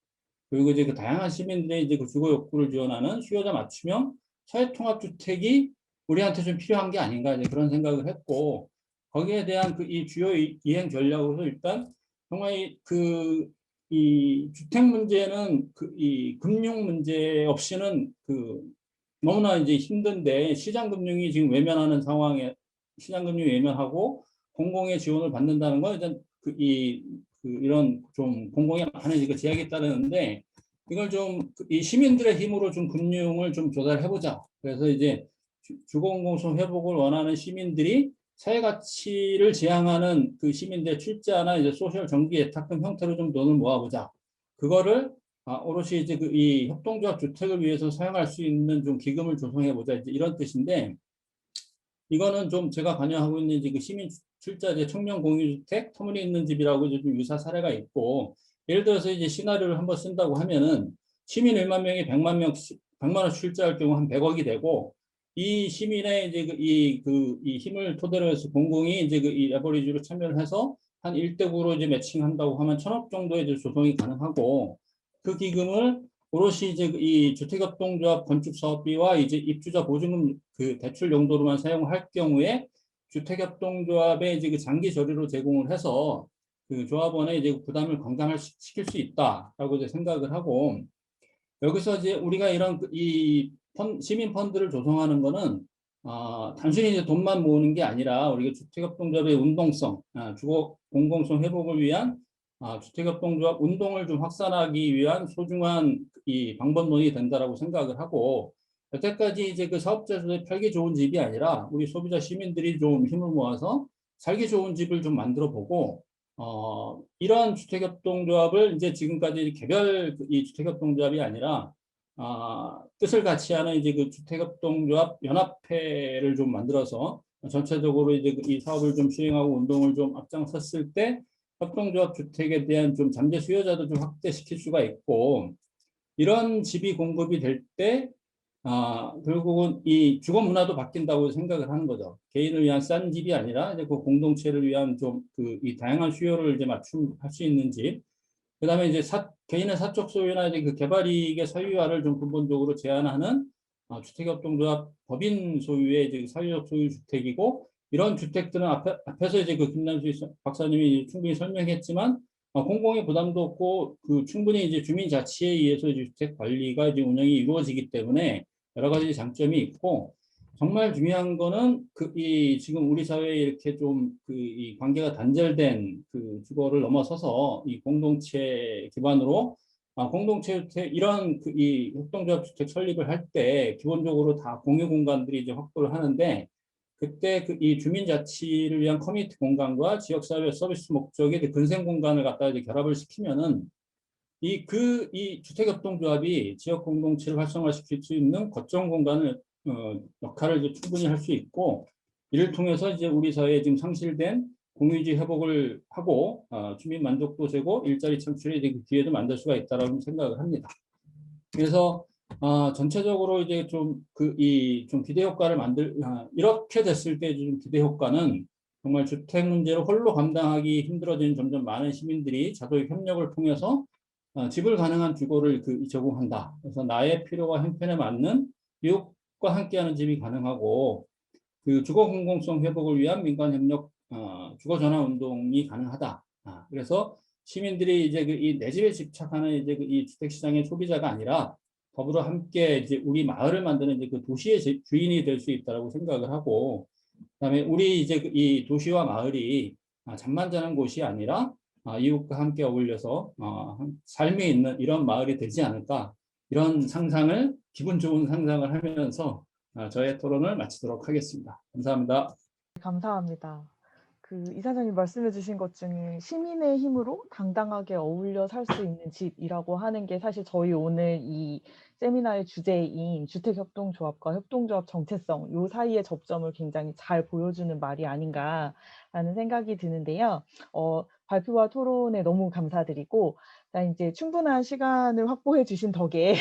그리고 이제 그 다양한 시민들의 이제 그 주거 욕구를 지원하는 수요자 맞춤형 사회통합주택이 우리한테 좀 필요한 게 아닌가, 이제 그런 생각을 했고, 거기에 대한 이 주요 이행 전략으로 일단 정말 이 주택 문제는 이 금융 문제 없이는 너무나 이제 힘든데, 시장 금융이 지금 외면하는 상황에, 시장 금융이 외면하고 공공의 지원을 받는다는 건 일단 이런 좀 공공의 많은 이제 제약이 따르는데, 이걸 좀 이 시민들의 힘으로 좀 금융을 좀 조달해보자. 그래서 이제 주거 공공성 회복을 원하는 시민들이 사회 가치를 지향하는 그 시민들의 출자나 이제 소셜 정기 예탁금 형태로 좀 돈을 모아보자. 그거를 오롯이 이제 이 협동조합 주택을 위해서 사용할 수 있는 좀 기금을 조성해보자, 이제 이런 뜻인데, 이거는 좀 제가 관여하고 있는 이제 그 시민 출자제 청년 공유주택 터무니있는 집이라고 이제 좀 유사 사례가 있고, 예를 들어서 이제 시나리오를 한번 쓴다고 하면은 시민 1만 명이 100만 원 출자할 경우 한 100억이 되고, 이 시민의 이제 이 힘을 토대로 해서 공공이 이제 이 레버리지로 참여를 해서 한 1대9로 이제 매칭한다고 하면 1,000억 정도의 이제 조성이 가능하고, 그 기금을 오롯이 이제 이 주택협동조합 건축사업비와 이제 입주자 보증금 대출 용도로만 사용할 경우에 주택협동조합에 이제 장기 저리로 제공을 해서 그 조합원의 이제 부담을 감당시킬 수 있다라고 이제 생각을 하고, 여기서 이제 우리가 이런 시민 펀드를 조성하는 거는 단순히 이제 돈만 모으는 게 아니라, 우리가 주택협동조합의 운동성, 주거 공공성 회복을 위한 주택협동조합 운동을 좀 확산하기 위한 소중한 이 방법론이 된다라고 생각을 하고, 여태까지 이제 그 사업자들의 팔기 좋은 집이 아니라 우리 소비자 시민들이 좀 힘을 모아서 살기 좋은 집을 좀 만들어 보고, 이러한 주택협동조합을 이제 지금까지 개별 이 주택협동조합이 아니라 뜻을 같이 하는 이제 그 주택협동조합 연합회를 좀 만들어서 전체적으로 이제 이 사업을 좀 시행하고 운동을 좀 앞장섰을 때 협동조합 주택에 대한 좀 잠재 수요자도 좀 확대시킬 수가 있고, 이런 집이 공급이 될 때 결국은 이 주거 문화도 바뀐다고 생각을 하는 거죠. 개인을 위한 싼 집이 아니라 이제 그 공동체를 위한 좀 그 이 다양한 수요를 이제 맞춤할 수 있는 집. 그다음에 이제 개인의 사적 소유나 이제 그 개발 이익의 사유화를 좀 근본적으로 제한하는 주택협동조합 법인 소유의 이제 사유적 소유 주택이고, 이런 주택들은 앞에서 이제 그 김남수 박사님이 충분히 설명했지만 공공의 부담도 없고 그 충분히 이제 주민 자치에 의해서 이제 주택 관리가 이제 운영이 이루어지기 때문에 여러 가지 장점이 있고, 정말 중요한 거는 지금 우리 사회에 이렇게 좀 이 관계가 단절된 그 주거를 넘어서서 이 공동체 기반으로 공동체 주택 이런 이 협동조합 주택 설립을 할 때 기본적으로 다 공유 공간들이 이제 확보를 하는데, 그때 이 주민 자치를 위한 커뮤니티 공간과 지역사회 서비스 목적의 근생 공간을 갖다 이제 결합을 시키면은 이 주택협동조합이 지역 공동체를 활성화시킬 수 있는 거점 공간을 역할을 이제 충분히 할 수 있고, 이를 통해서 이제 우리 사회에 지금 상실된 공유지 회복을 하고 주민 만족도 제고 일자리 창출의 이제 기회도 만들 수가 있다라고 생각을 합니다. 그래서 전체적으로 이제 좀 좀 기대 효과를 이렇게 됐을 때 좀 기대 효과는 정말 주택 문제를 홀로 감당하기 힘들어지는 점점 많은 시민들이 자도의 협력을 통해서 집을 가능한 주거를 제공한다. 그래서 나의 필요와 형편에 맞는 이웃과 함께하는 집이 가능하고, 그 주거 공공성 회복을 위한 민간 협력 주거 전환 운동이 가능하다. 그래서 시민들이 이제 이 내 집에 집착하는 이제 이 주택 시장의 소비자가 아니라 더불어 함께 이제 우리 마을을 만드는 이제 그 도시의 주인이 될 수 있다라고 생각을 하고, 그다음에 우리 이제 이 도시와 마을이 잠만 자는 곳이 아니라 이웃과 함께 어울려서 삶이 있는 이런 마을이 되지 않을까, 이런 상상을 기분 좋은 상상을 하면서 저의 토론을 마치도록 하겠습니다. 감사합니다. 감사합니다. 그 이사장님 말씀해 주신 것 중에 시민의 힘으로 당당하게 어울려 살 수 있는 집이라고 하는 게 사실 저희 오늘 이 세미나의 주제인 주택협동조합과 협동조합 정체성 요 사이의 접점을 굉장히 잘 보여주는 말이 아닌가라는 생각이 드는데요. 발표와 토론에 너무 감사드리고, 이제 충분한 시간을 확보해 주신 덕에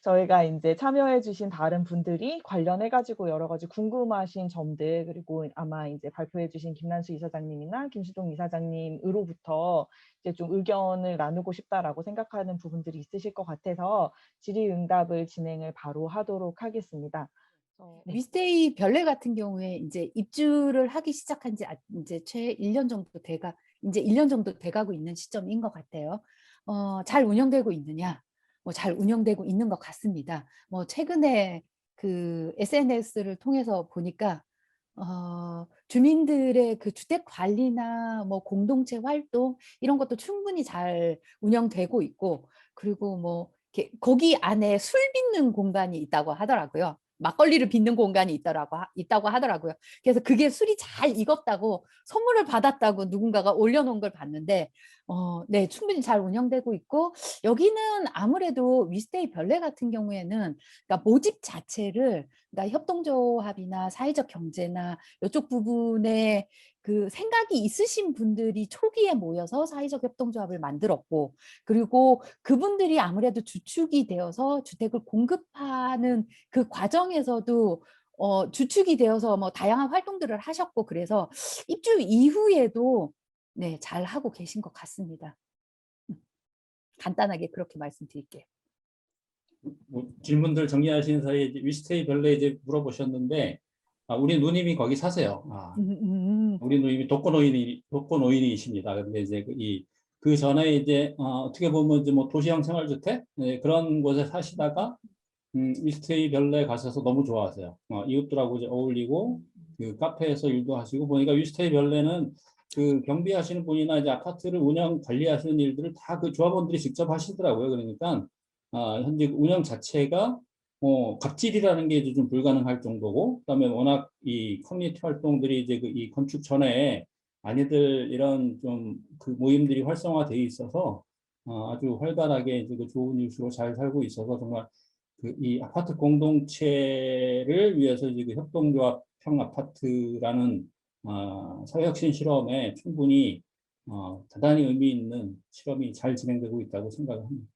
저희가 이제 참여해 주신 다른 분들이 관련해 가지고 여러 가지 궁금하신 점들, 그리고 아마 이제 발표해 주신 김난수 이사장님이나 김수동 이사장님으로부터 이제 좀 의견을 나누고 싶다라고 생각하는 부분들이 있으실 것 같아서 질의응답을 진행을 바로 하도록 하겠습니다. 네. 미스테이 별내 같은 경우에 이제 입주를 하기 시작한 지 이제 채 1년 정도 이제 1년 정도 돼가고 있는 시점인 것 같아요. 잘 운영되고 있느냐? 잘 운영되고 있는 것 같습니다. 최근에 그 SNS를 통해서 보니까 주민들의 그 주택 관리나 공동체 활동 이런 것도 충분히 잘 운영되고 있고, 그리고 이렇게 거기 안에 술 빚는 공간이 있다고 하더라고요. 막걸리를 빚는 공간이 있다고 하더라고요. 그래서 그게 술이 잘 익었다고 선물을 받았다고 누군가가 올려놓은 걸 봤는데, 네, 충분히 잘 운영되고 있고, 여기는 아무래도 위스테이 별내 같은 경우에는 그러니까 모집 자체를 그러니까 협동조합이나 사회적 경제나 이쪽 부분에 그 생각이 있으신 분들이 초기에 모여서 사회적 협동조합을 만들었고, 그리고 그분들이 아무래도 주축이 되어서 주택을 공급하는 그 과정에서도 주축이 되어서 다양한 활동들을 하셨고, 그래서 입주 이후에도 네, 잘 하고 계신 것 같습니다. 간단하게 그렇게 말씀드릴게요. 질문들 정리하시는 사이에 위스테이 별내 이제 물어보셨는데, 우리 누님이 거기 사세요. 우리 누님이 독거노인이십니다. 근데 이제 그 전에 이제 어떻게 보면 이제 도시형 생활주택 그런 곳에 사시다가 위스테이 별내 가셔서 너무 좋아하세요. 이웃들하고 이제 어울리고 그 카페에서 일도 하시고 보니까 위스테이 별내는 그 경비하시는 분이나 이제 아파트를 운영 관리하시는 일들을 다 그 조합원들이 직접 하시더라고요. 그러니까 현재 운영 자체가 갑질이라는 게 이제 좀 불가능할 정도고, 그다음에 워낙 이 커뮤니티 활동들이 이제 이 건축 전에 많이들 이런 좀 그 모임들이 활성화되어 있어서 아주 활발하게 이제 그 좋은 이웃으로 잘 살고 있어서 정말 그 이 아파트 공동체를 위해서 이제 그 협동조합형 아파트라는 사회혁신 실험에 충분히 대단히 의미 있는 실험이 잘 진행되고 있다고 생각합니다.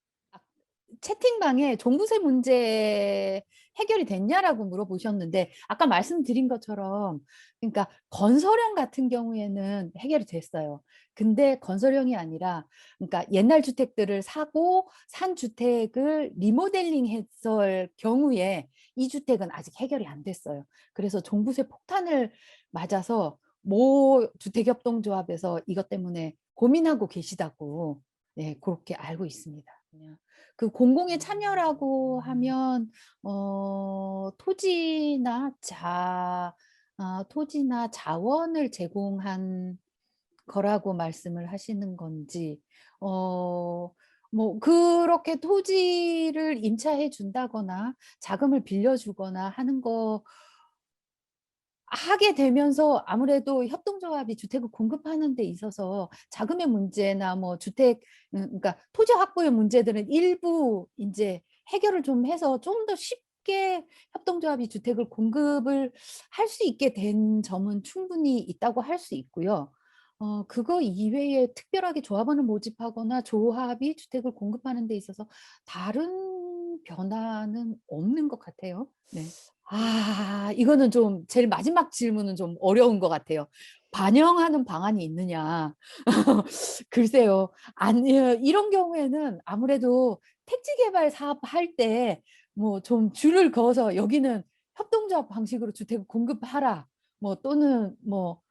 채팅방에 종부세 문제 해결이 됐냐라고 물어보셨는데 아까 말씀드린 것처럼 그러니까 건설형 같은 경우에는 해결이 됐어요. 근데 건설형이 아니라 그러니까 옛날 주택들을 사고 산 주택을 리모델링 했을 경우에 이 주택은 아직 해결이 안 됐어요. 그래서 종부세 폭탄을 맞아서 모 주택협동조합에서 이것 때문에 고민하고 계시다고 네, 그렇게 알고 있습니다. 그냥 그 공공의 참여라고 하면 토지나 자원을 제공한 거라고 말씀을 하시는 건지 뭐 그렇게 토지를 임차해 준다거나 자금을 빌려주거나 하는 거 하게 되면서 아무래도 협동조합이 주택을 공급하는 데 있어서 자금의 문제나 뭐 주택 그러니까 토지 확보의 문제들은 일부 인제 해결을 좀 해서 좀 더 쉽게 협동조합이 주택을 공급을 할 수 있게 된 점은 충분히 있다고 할 수 있고요. 그거 이외에 특별하게 조합원을 모집하거나 조합이 주택을 공급하는 데 있어서 다른 변화는 없는 것 같아요. 네. 이거는 좀 제일 마지막 질문은 좀 어려운 것 같아요. 반영하는 방안이 있느냐. 글쎄요. 아니 이런 경우에는 아무래도 택지 개발 사업 할 때 뭐 좀 줄을 그어서 "여기는 협동조합 방식으로 주택을 공급하라." 뭐 또는 뭐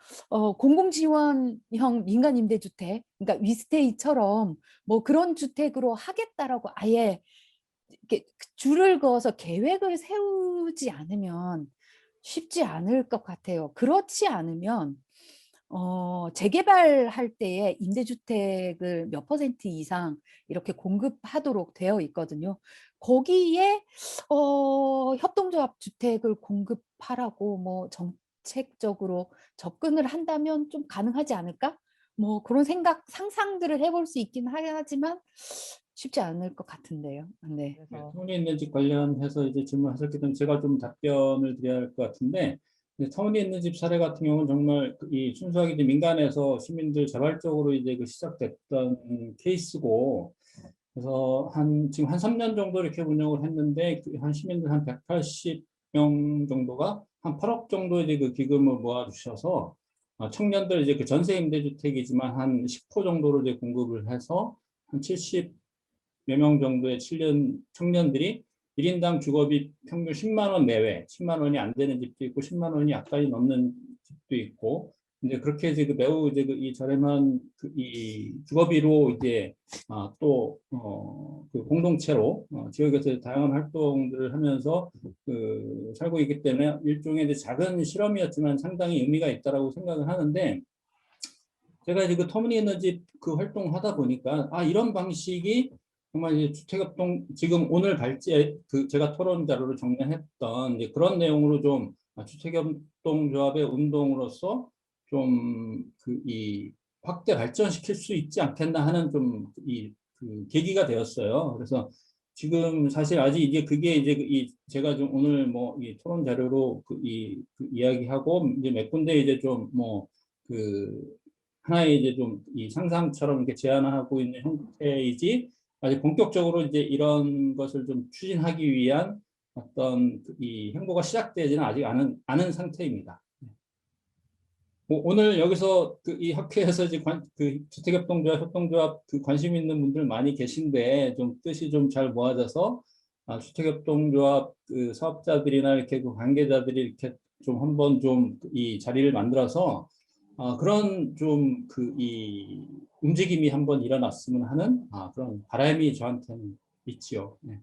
공공 지원형 민간 임대주택 그러니까 위스테이처럼 뭐 "그런 주택으로 하겠다."라고 아예 이렇게 줄을 그어서 계획을 세우지 않으면 쉽지 않을 것 같아요. 그렇지 않으면 재개발할 때에 임대주택을 몇 퍼센트 이상 이렇게 공급하도록 되어 있거든요. 거기에 협동조합 주택을 공급하라고 뭐 정책적으로 접근을 한다면 좀 가능하지 않을까? 뭐 그런 상상들을 해볼 수 있긴 하지만 쉽지 않을 것 같은데요. 네. 그래서 터무니 있는 집 관련해서 이제 질문하셨기 때문에 제가 좀 답변을 드려야 할 것 같은데, 터무니 있는 집 사례 같은 경우는 정말 이 순수하게 이제 민간에서 시민들 자발적으로 이제 그 시작됐던 케이스고, 그래서 지금 한 3년 정도 이렇게 운영을 했는데 한 시민들 한 180명 정도가 한 8억 정도 이제 그 기금을 모아 주셔서 청년들 이제 그 전세 임대주택이지만 한 10호 정도로 이제 공급을 해서 한 70몇 명 정도의 청년들이 1인당 주거비 평균 10만 원 내외, 10만 원이 안 되는 집도 있고 10만 원이 약간이 넘는 집도 있고, 이제 그렇게 이제 그 매우 이제 이 저렴한 이 주거비로 이제 그 공동체로 지역에서 다양한 활동들을 하면서 살고 있기 때문에 일종의 이제 작은 실험이었지만 상당히 의미가 있다라고 생각을 하는데, 제가 이제 그 터무니에너지 그 활동하다 보니까 이런 방식이 정말 이제 주택협동 지금 오늘 제가 토론 자료를 정리했던 이제 그런 내용으로 좀 주택협동조합의 운동으로서 좀 이 확대 발전시킬 수 있지 않겠나 하는 좀 그 계기가 되었어요. 그래서 지금 사실 아직 이제 그게 이제 제가 좀 오늘 뭐 이 토론 자료로 그 이야기하고 이제 몇 군데 이제 좀 뭐 하나의 이제 좀 이 상상처럼 이렇게 제안하고 있는 형태이지, 아직 본격적으로 이제 이런 것을 좀 추진하기 위한 어떤 이 행보가 시작되지는 아직 않은 상태입니다. 오늘 여기서 이 학회에서 이제 주택협동조합, 협동조합 관심 있는 분들 많이 계신데 좀 뜻이 좀 잘 모아져서 주택협동조합 사업자들이나 이렇게 관계자들이 이렇게 좀 한번 좀 이 자리를 만들어서 그런 좀 이 움직임이 한번 일어났으면 하는 그런 바람이 저한테는 있지요. 네.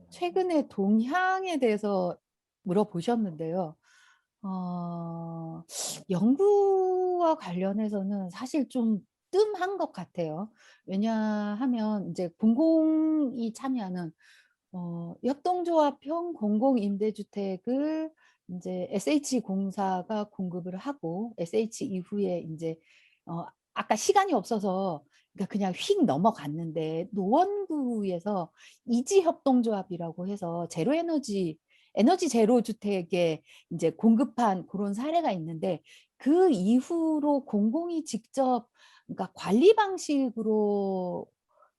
최근에 동향에 대해서 물어보셨는데요. 연구와 관련해서는 사실 좀 뜸한 것 같아요. 왜냐하면 이제 공공이 참여하는 협동조합형 공공임대주택을 이제 SH공사가 공급을 하고 SH 이후에 이제 아까 시간이 없어서 그러니까 그냥 휙 넘어갔는데 노원구에서 이지협동조합이라고 해서 제로 에너지 제로 주택에 이제 공급한 그런 사례가 있는데 그 이후로 공공이 직접 그러니까 관리 방식으로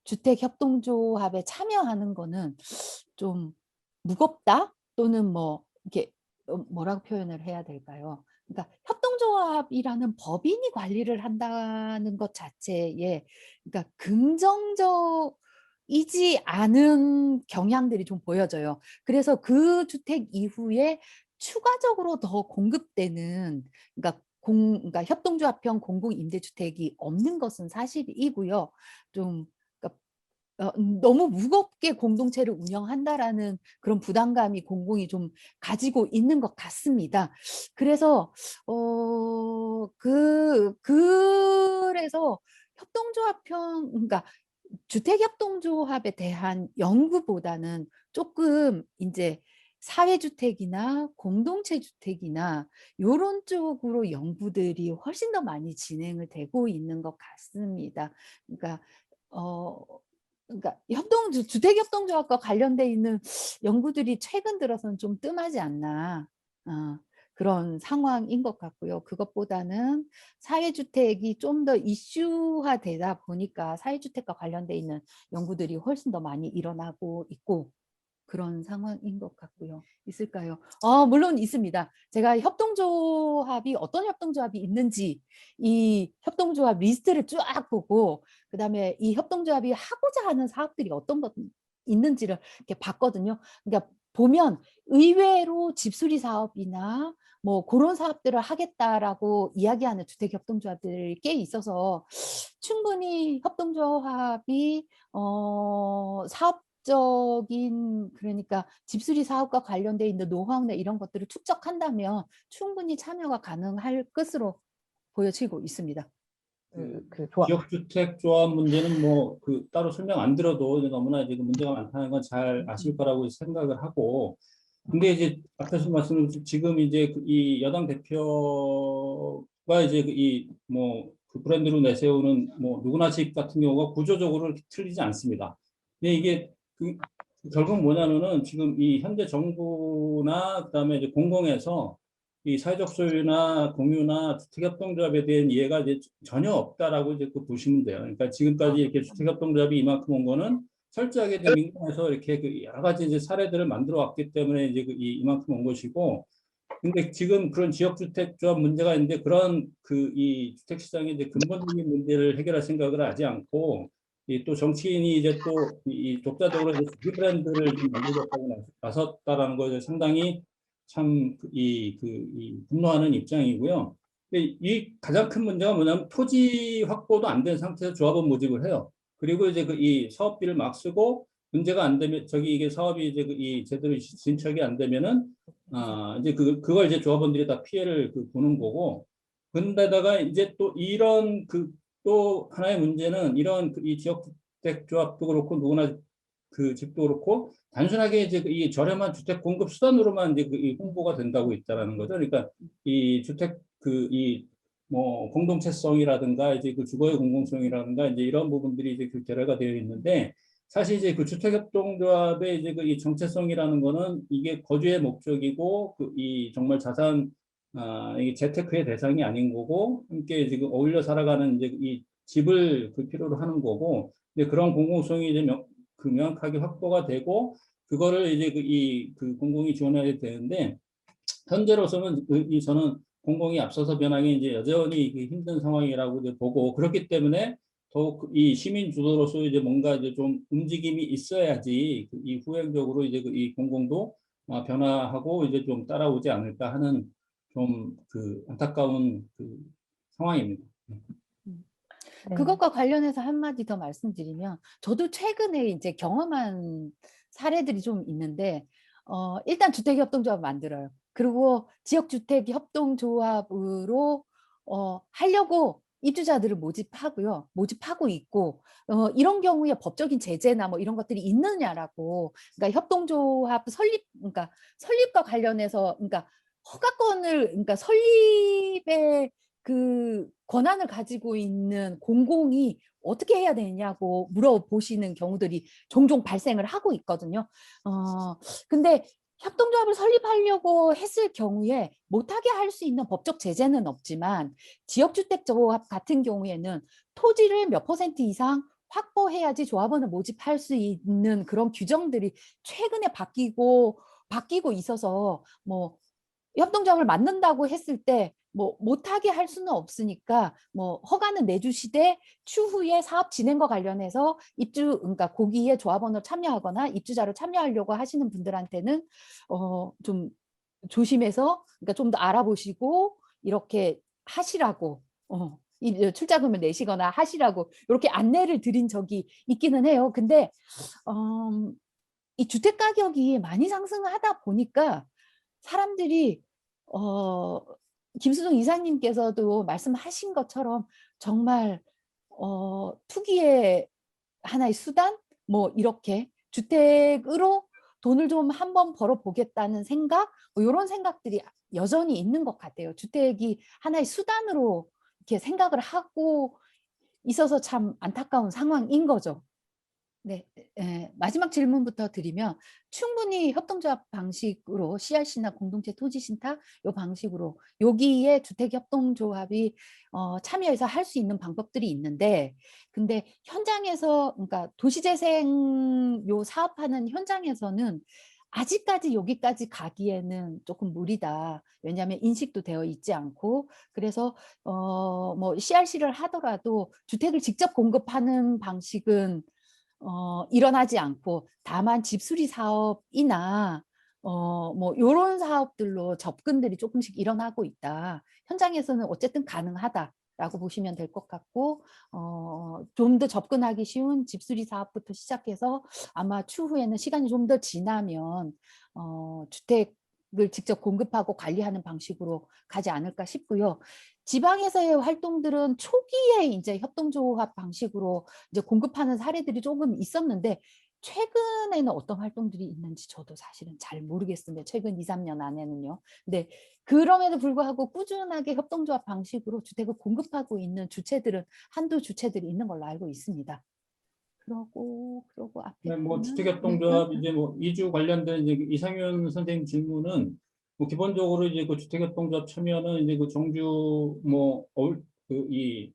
주택협동조합에 참여하는 거는 좀 무겁다 또는 뭐 이렇게 뭐라고 표현을 해야 될까요? 그러니까 협동조합이라는 법인이 관리를 한다는 것 자체에 그러니까 긍정적이지 않은 경향들이 좀 보여져요. 그래서 그 주택 이후에 추가적으로 더 공급되는 그러니까 협동조합형 공공임대주택이 없는 것은 사실이고요. 좀 그러니까 너무 무겁게 공동체를 운영한다라는 그런 부담감이 공공이 좀 가지고 있는 것 같습니다. 그래서 그래서 협동조합형 그러니까 주택협동조합에 대한 연구보다는 조금 이제 사회주택이나 공동체 주택이나 요런 쪽으로 연구들이 훨씬 더 많이 진행을 되고 있는 것 같습니다. 그러니까 주택협동조합과 관련돼 있는 연구들이 최근 들어서는 좀 뜸하지 않나 그런 상황인 것 같고요. 그것보다는 사회주택이 좀 더 이슈화되다 보니까 사회주택과 관련돼 있는 연구들이 훨씬 더 많이 일어나고 있고 그런 상황인 것 같고요. 있을까요? 물론 있습니다. 제가 협동조합이 어떤 협동조합이 있는지 이 협동조합 리스트를 쫙 보고 그다음에 이 협동조합이 하고자 하는 사업들이 어떤 것 있는지를 이렇게 봤거든요. 그러니까 보면 의외로 집수리 사업이나 뭐 그런 사업들을 하겠다라고 이야기하는 주택협동조합들이 꽤 있어서 충분히 협동조합이 사업적인 그러니까 집수리 사업과 관련돼 있는 노하우나 이런 것들을 축적한다면 충분히 참여가 가능할 것으로 보여지고 있습니다. 그 조합. 지역주택 조합 문제는 뭐 그 따로 설명 안 들어도 이제 너무나 이제 그 문제가 많다는 건 잘 아실 거라고 생각을 하고, 근데 이제 앞에서 말씀을 지금 이제 이 여당 대표가 이제 이뭐 브랜드로 내세우는 뭐 누구나 집 같은 경우가 구조적으로 틀리지 않습니다. 근데 이게 결국 뭐냐면은 지금 이 현재 정부나 그다음에 이제 공공에서 이 사회적 소유나 공유나 주택협동조합에 대한 이해가 이제 전혀 없다라고 이제 보시면 돼요. 그러니까 지금까지 이렇게 주택협동조합이 이만큼 온 거는 철저하게 이제 민간에서 이렇게 여러 가지 이제 사례들을 만들어 왔기 때문에 이제 이만큼 온 것이고, 근데 지금 그런 지역주택조합 문제가 있는데 그런 이 주택시장의 이제 근본적인 문제를 해결할 생각을 하지 않고 또 정치인이 이제 또 이 독자적으로 이제 자기 브랜드를 좀 만들겠다고 나섰다라는 것에 상당히 참 이 분노하는 입장이고요. 근데 이 가장 큰 문제가 뭐냐면 토지 확보도 안 된 상태에서 조합원 모집을 해요. 그리고 이제 이 사업비를 막 쓰고 문제가 안 되면 이게 사업이 이제 이 제대로 진척이 안 되면은 이제 그걸 이제 조합원들이 다 피해를 보는 거고, 근데다가 이제 또 이런 또 하나의 문제는 이런 이 지역주택 조합도 그렇고 누구나 집도 그렇고 단순하게 이제 이 저렴한 주택 공급 수단으로만 이제 이 홍보가 된다고 있다라는 거죠. 그러니까 이 주택 이 뭐 공동체성이라든가 이제 주거의 공공성이라든가 이제 이런 부분들이 이제 결여가 되어 있는데, 사실 이제 주택협동조합의 이제 이 정체성이라는 거는 이게 거주의 목적이고 이 정말 자산 이 재테크의 대상이 아닌 거고 함께 지금 어울려 살아가는 이제 이 집을 필요로 하는 거고, 이제 그런 공공성이 이제 명확하게 확보가 되고 그거를 이제 공공이 지원해야 되는데, 현재로서는 저는 공공이 앞서서 변하기 이제 여전히 힘든 상황이라고 이제 보고, 그렇기 때문에 더욱 이 시민 주도로서 이제 뭔가 이제 좀 움직임이 있어야지 이 후행적으로 이제 이 공공도 변화하고 이제 좀 따라오지 않을까 하는 좀 안타까운 상황입니다. 네. 그것과 관련해서 한마디 더 말씀드리면 저도 최근에 이제 경험한 사례들이 좀 있는데 일단 주택협동조합 만들어요. 그리고 지역주택협동조합으로 하려고 입주자들을 모집하고요. 모집하고 있고 이런 경우에 법적인 제재나 뭐 이런 것들이 있느냐라고, 그러니까 협동조합 그러니까 설립과 관련해서 그러니까 허가권을 그러니까 설립에 그 권한을 가지고 있는 공공이 어떻게 해야 되냐고 물어보시는 경우들이 종종 발생을 하고 있거든요. 근데 협동조합을 설립하려고 했을 경우에 못하게 할 수 있는 법적 제재는 없지만 지역주택조합 같은 경우에는 토지를 몇 % 이상 확보해야지 조합원을 모집할 수 있는 그런 규정들이 최근에 바뀌고 있어서 뭐 협동조합을 만든다고 했을 때 뭐 못하게 할 수는 없으니까 뭐 허가는 내주시되 추후에 사업 진행과 관련해서 그러니까 거기에 조합원으로 참여하거나 입주자로 참여하려고 하시는 분들한테는 좀 조심해서, 그러니까 좀 더 알아보시고 이렇게 하시라고, 이 출자금을 내시거나 하시라고 이렇게 안내를 드린 적이 있기는 해요. 근데 이 주택 가격이 많이 상승하다 보니까 사람들이 김수동 이사님께서도 말씀하신 것처럼 정말 투기의 하나의 수단, 뭐 이렇게 주택으로 돈을 좀 한번 벌어보겠다는 생각, 뭐 이런 생각들이 여전히 있는 것 같아요. 주택이 하나의 수단으로 이렇게 생각을 하고 있어서 참 안타까운 상황인 거죠. 네, 마지막 질문부터 드리면 충분히 협동조합 방식으로 CRC나 공동체 토지신탁 요 방식으로 여기에 주택협동조합이 참여해서 할 수 있는 방법들이 있는데, 근데 현장에서, 그러니까 도시재생 요 사업하는 현장에서는 아직까지 여기까지 가기에는 조금 무리다. 왜냐하면 인식도 되어 있지 않고, 그래서 뭐 CRC를 하더라도 주택을 직접 공급하는 방식은 일어나지 않고, 다만 집수리 사업이나 뭐 이런 사업들로 접근들이 조금씩 일어나고 있다. 현장에서는 어쨌든 가능하다라고 보시면 될 것 같고, 좀 더 접근하기 쉬운 집수리 사업부터 시작해서 아마 추후에는 시간이 좀 더 지나면 주택을 직접 공급하고 관리하는 방식으로 가지 않을까 싶고요. 지방에서의 활동들은 초기에 이제 협동조합 방식으로 이제 공급하는 사례들이 조금 있었는데, 최근에는 어떤 활동들이 있는지 저도 사실은 잘 모르겠습니다. 최근 2, 3년 안에는요. 근데 그럼에도 불구하고 꾸준하게 협동조합 방식으로 주택을 공급하고 있는 주체들은 한두 주체들이 있는 걸로 알고 있습니다. 그러고 앞에 네, 뭐 거는 주택협동조합 이제 뭐 이주 관련된 이제 이상윤 선생님 질문은 뭐 기본적으로 이제 그 주택협동조합 참여는 이제 그 정주 뭐이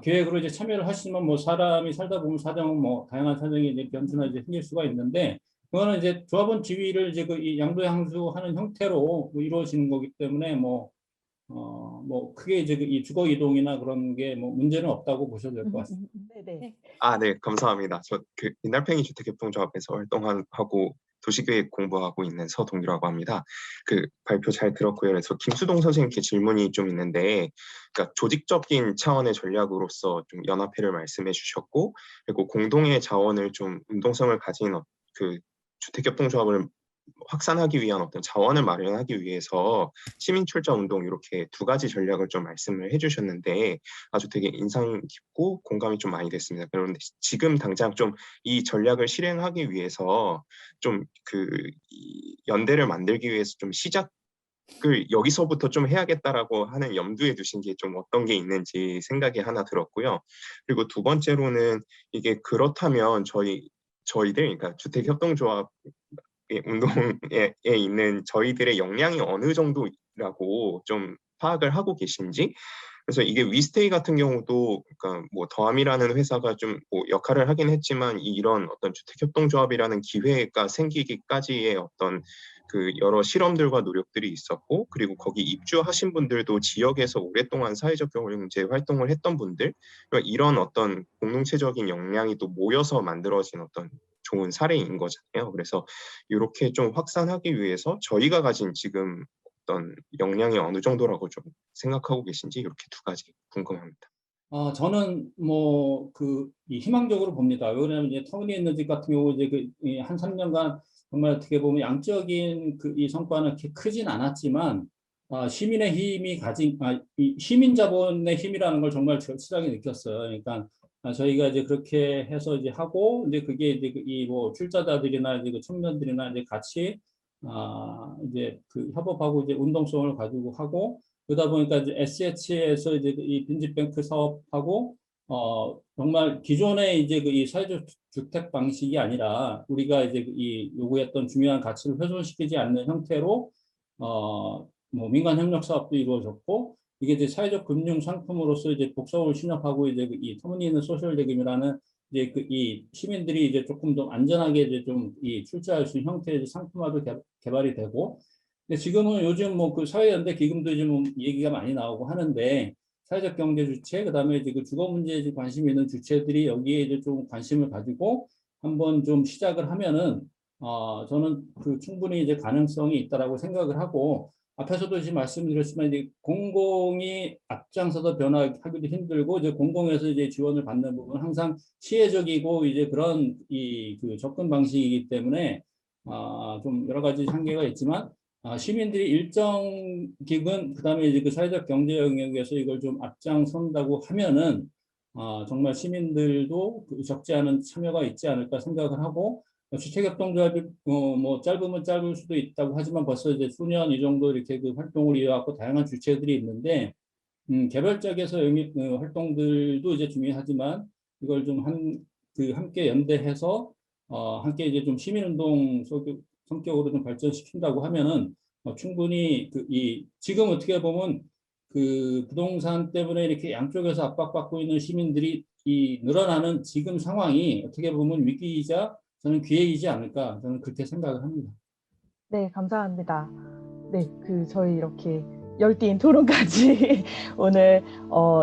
계획으로 이제 참여를 하시면 뭐 사람이 살다 보면 사정은 뭐 다양한 사정이 이제 변수나 이제 생길 수가 있는데, 그거는 이제 조합원 지위를 이제 그 이 양도양수하는 형태로 뭐 이루어지는 거기 때문에 뭐 크게 이제 이 주거 이동이나 그런 게 뭐 문제는 없다고 보셔도 될 것 같습니다. 네네. 네, 감사합니다. 저 그 옛날팽이 주택협동조합에서 활동하고 도시계획 공부하고 있는 서동규라고 합니다. 그 발표 잘 들었고요. 그래서 김수동 선생님께 질문이 좀 있는데, 그러니까 조직적인 차원의 전략으로서 좀 연합회를 말씀해 주셨고, 그리고 공동의 자원을 좀 운동성을 가진 그 주택협동조합을 확산하기 위한 어떤 자원을 마련하기 위해서 시민 출자 운동 이렇게 두 가지 전략을 좀 말씀을 해주셨는데 아주 되게 인상 깊고 공감이 좀 많이 됐습니다. 그런데 지금 당장 좀 이 전략을 실행하기 위해서 좀 연대를 만들기 위해서 좀 시작을 여기서부터 좀 해야겠다라고 하는 염두에 두신 게 좀 어떤 게 있는지 생각이 하나 들었고요. 그리고 두 번째로는 이게 그렇다면 저희들 그러니까 주택협동조합 운동에 있는 저희들의 역량이 어느 정도라고 좀 파악을 하고 계신지. 그래서 이게 위스테이 같은 경우도 그러니까 뭐 더함이라는 회사가 좀 뭐 역할을 하긴 했지만 이런 어떤 주택협동조합이라는 기회가 생기기까지의 어떤 그 여러 실험들과 노력들이 있었고, 그리고 거기 입주하신 분들도 지역에서 오랫동안 사회적 경제 활동을 했던 분들, 그러니까 이런 어떤 공동체적인 역량이 또 모여서 만들어진 어떤 좋은 사례인 거잖아요. 그래서 이렇게 좀 확산하기 위해서 저희가 가진 지금 어떤 역량이 어느 정도라고 좀 생각하고 계신지 이렇게 두 가지 궁금합니다. 저는 뭐 이 희망적으로 봅니다. 왜냐하면 이제 터미네이너지 같은 경우 이제 한 3년간 정말 어떻게 보면 양적인 이 성과는 그렇게 크진 않았지만, 시민의 힘이 가진 이 시민 자본의 힘이라는 걸 정말 절실하게 느꼈어요. 그러니까 저희가 이제 그렇게 해서 이제 하고 이제 그게 이제 이 뭐 출자자들이나 이제 그 청년들이나 이제 같이 이제 그 협업하고 이제 운동성을 가지고 하고 그러다 보니까 이제 SH에서 이제 이 빈집뱅크 사업하고 정말 기존의 이제 그 이 사회적 주택 방식이 아니라 우리가 이제 이 요구했던 중요한 가치를 훼손시키지 않는 형태로 뭐 민간 협력 사업도 이루어졌고 이게 이제 사회적 금융 상품으로서 이제 복사을 신협하고 이제 이 터무니있는 소셜 대금이라는 이제 그 이 시민들이 이제 조금 더 안전하게 이제 좀 이 출자할 수 있는 형태의 상품화도 개발이 되고 근데 지금은 요즘 뭐 그 사회연대 기금도 이제 뭐 얘기가 많이 나오고 하는데 사회적 경제 주체 그다음에 이제 그 주거 문제에 관심이 있는 주체들이 여기에 이제 좀 관심을 가지고 한번 좀 시작을 하면은 저는 그 충분히 이제 가능성이 있다라고 생각을 하고 앞에서도 지금 말씀드렸지만 이제 공공이 앞장서서 변화하기도 힘들고 이제 공공에서 이제 지원을 받는 부분은 항상 시혜적이고 이제 그런 그 접근 방식이기 때문에 좀 여러 가지 한계가 있지만 시민들이 일정 기금 그다음에 이제 그 사회적 경제 영역에서 이걸 좀 앞장선다고 하면은 정말 시민들도 그 적지 않은 참여가 있지 않을까 생각을 하고 주택협동조합이 뭐 짧으면 짧을 수도 있다고 하지만 벌써 이제 수년 이 정도 이렇게 그 활동을 이어왔고 다양한 주체들이 있는데 개별적에서 활동들도 이제 중요하지만 이걸 좀 함께 연대해서 함께 이제 좀 시민운동 성격으로 좀 발전시킨다고 하면은 충분히 지금 어떻게 보면 그 부동산 때문에 이렇게 양쪽에서 압박받고 있는 시민들이 늘어나는 지금 상황이 어떻게 보면 위기이자 저는 기회이지 않을까 저는 그렇게 생각을 합니다. 네, 감사합니다. 네, 저희 이렇게 열띤 토론까지 오늘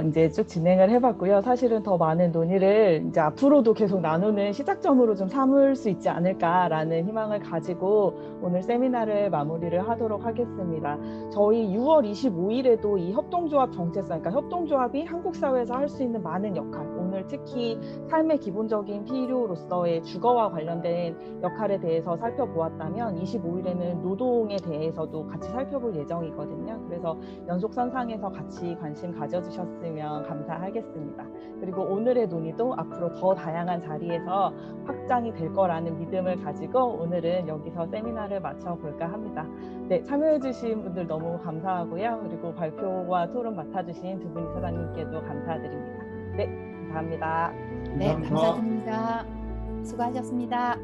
이제 쭉 진행을 해봤고요. 사실은 더 많은 논의를 이제 앞으로도 계속 나누는 시작점으로 좀 삼을 수 있지 않을까라는 희망을 가지고 오늘 세미나를 마무리를 하도록 하겠습니다. 저희 6월 25일에도 이 협동조합 정체성, 그러니까 협동조합이 한국 사회에서 할 수 있는 많은 역할, 오늘 특히 삶의 기본적인 필요로서의 주거와 관련된 역할에 대해서 살펴보았다면 25일에는 노동에 대해서도 같이 살펴볼 예정이거든요. 그래서 연속선상에서 같이 관심 가져주셨으면 감사하겠습니다. 그리고 오늘의 논의도 앞으로 더 다양한 자리에서 확장이 될 거라는 믿음을 가지고 오늘은 여기서 세미나를 마쳐볼까 합니다. 네, 참여해주신 분들 너무 감사하고요. 그리고 발표와 토론 맡아주신 두 분 이사장님께도 감사드립니다. 네, 감사합니다. 네, 감사합니다. 감사드립니다. 수고하셨습니다.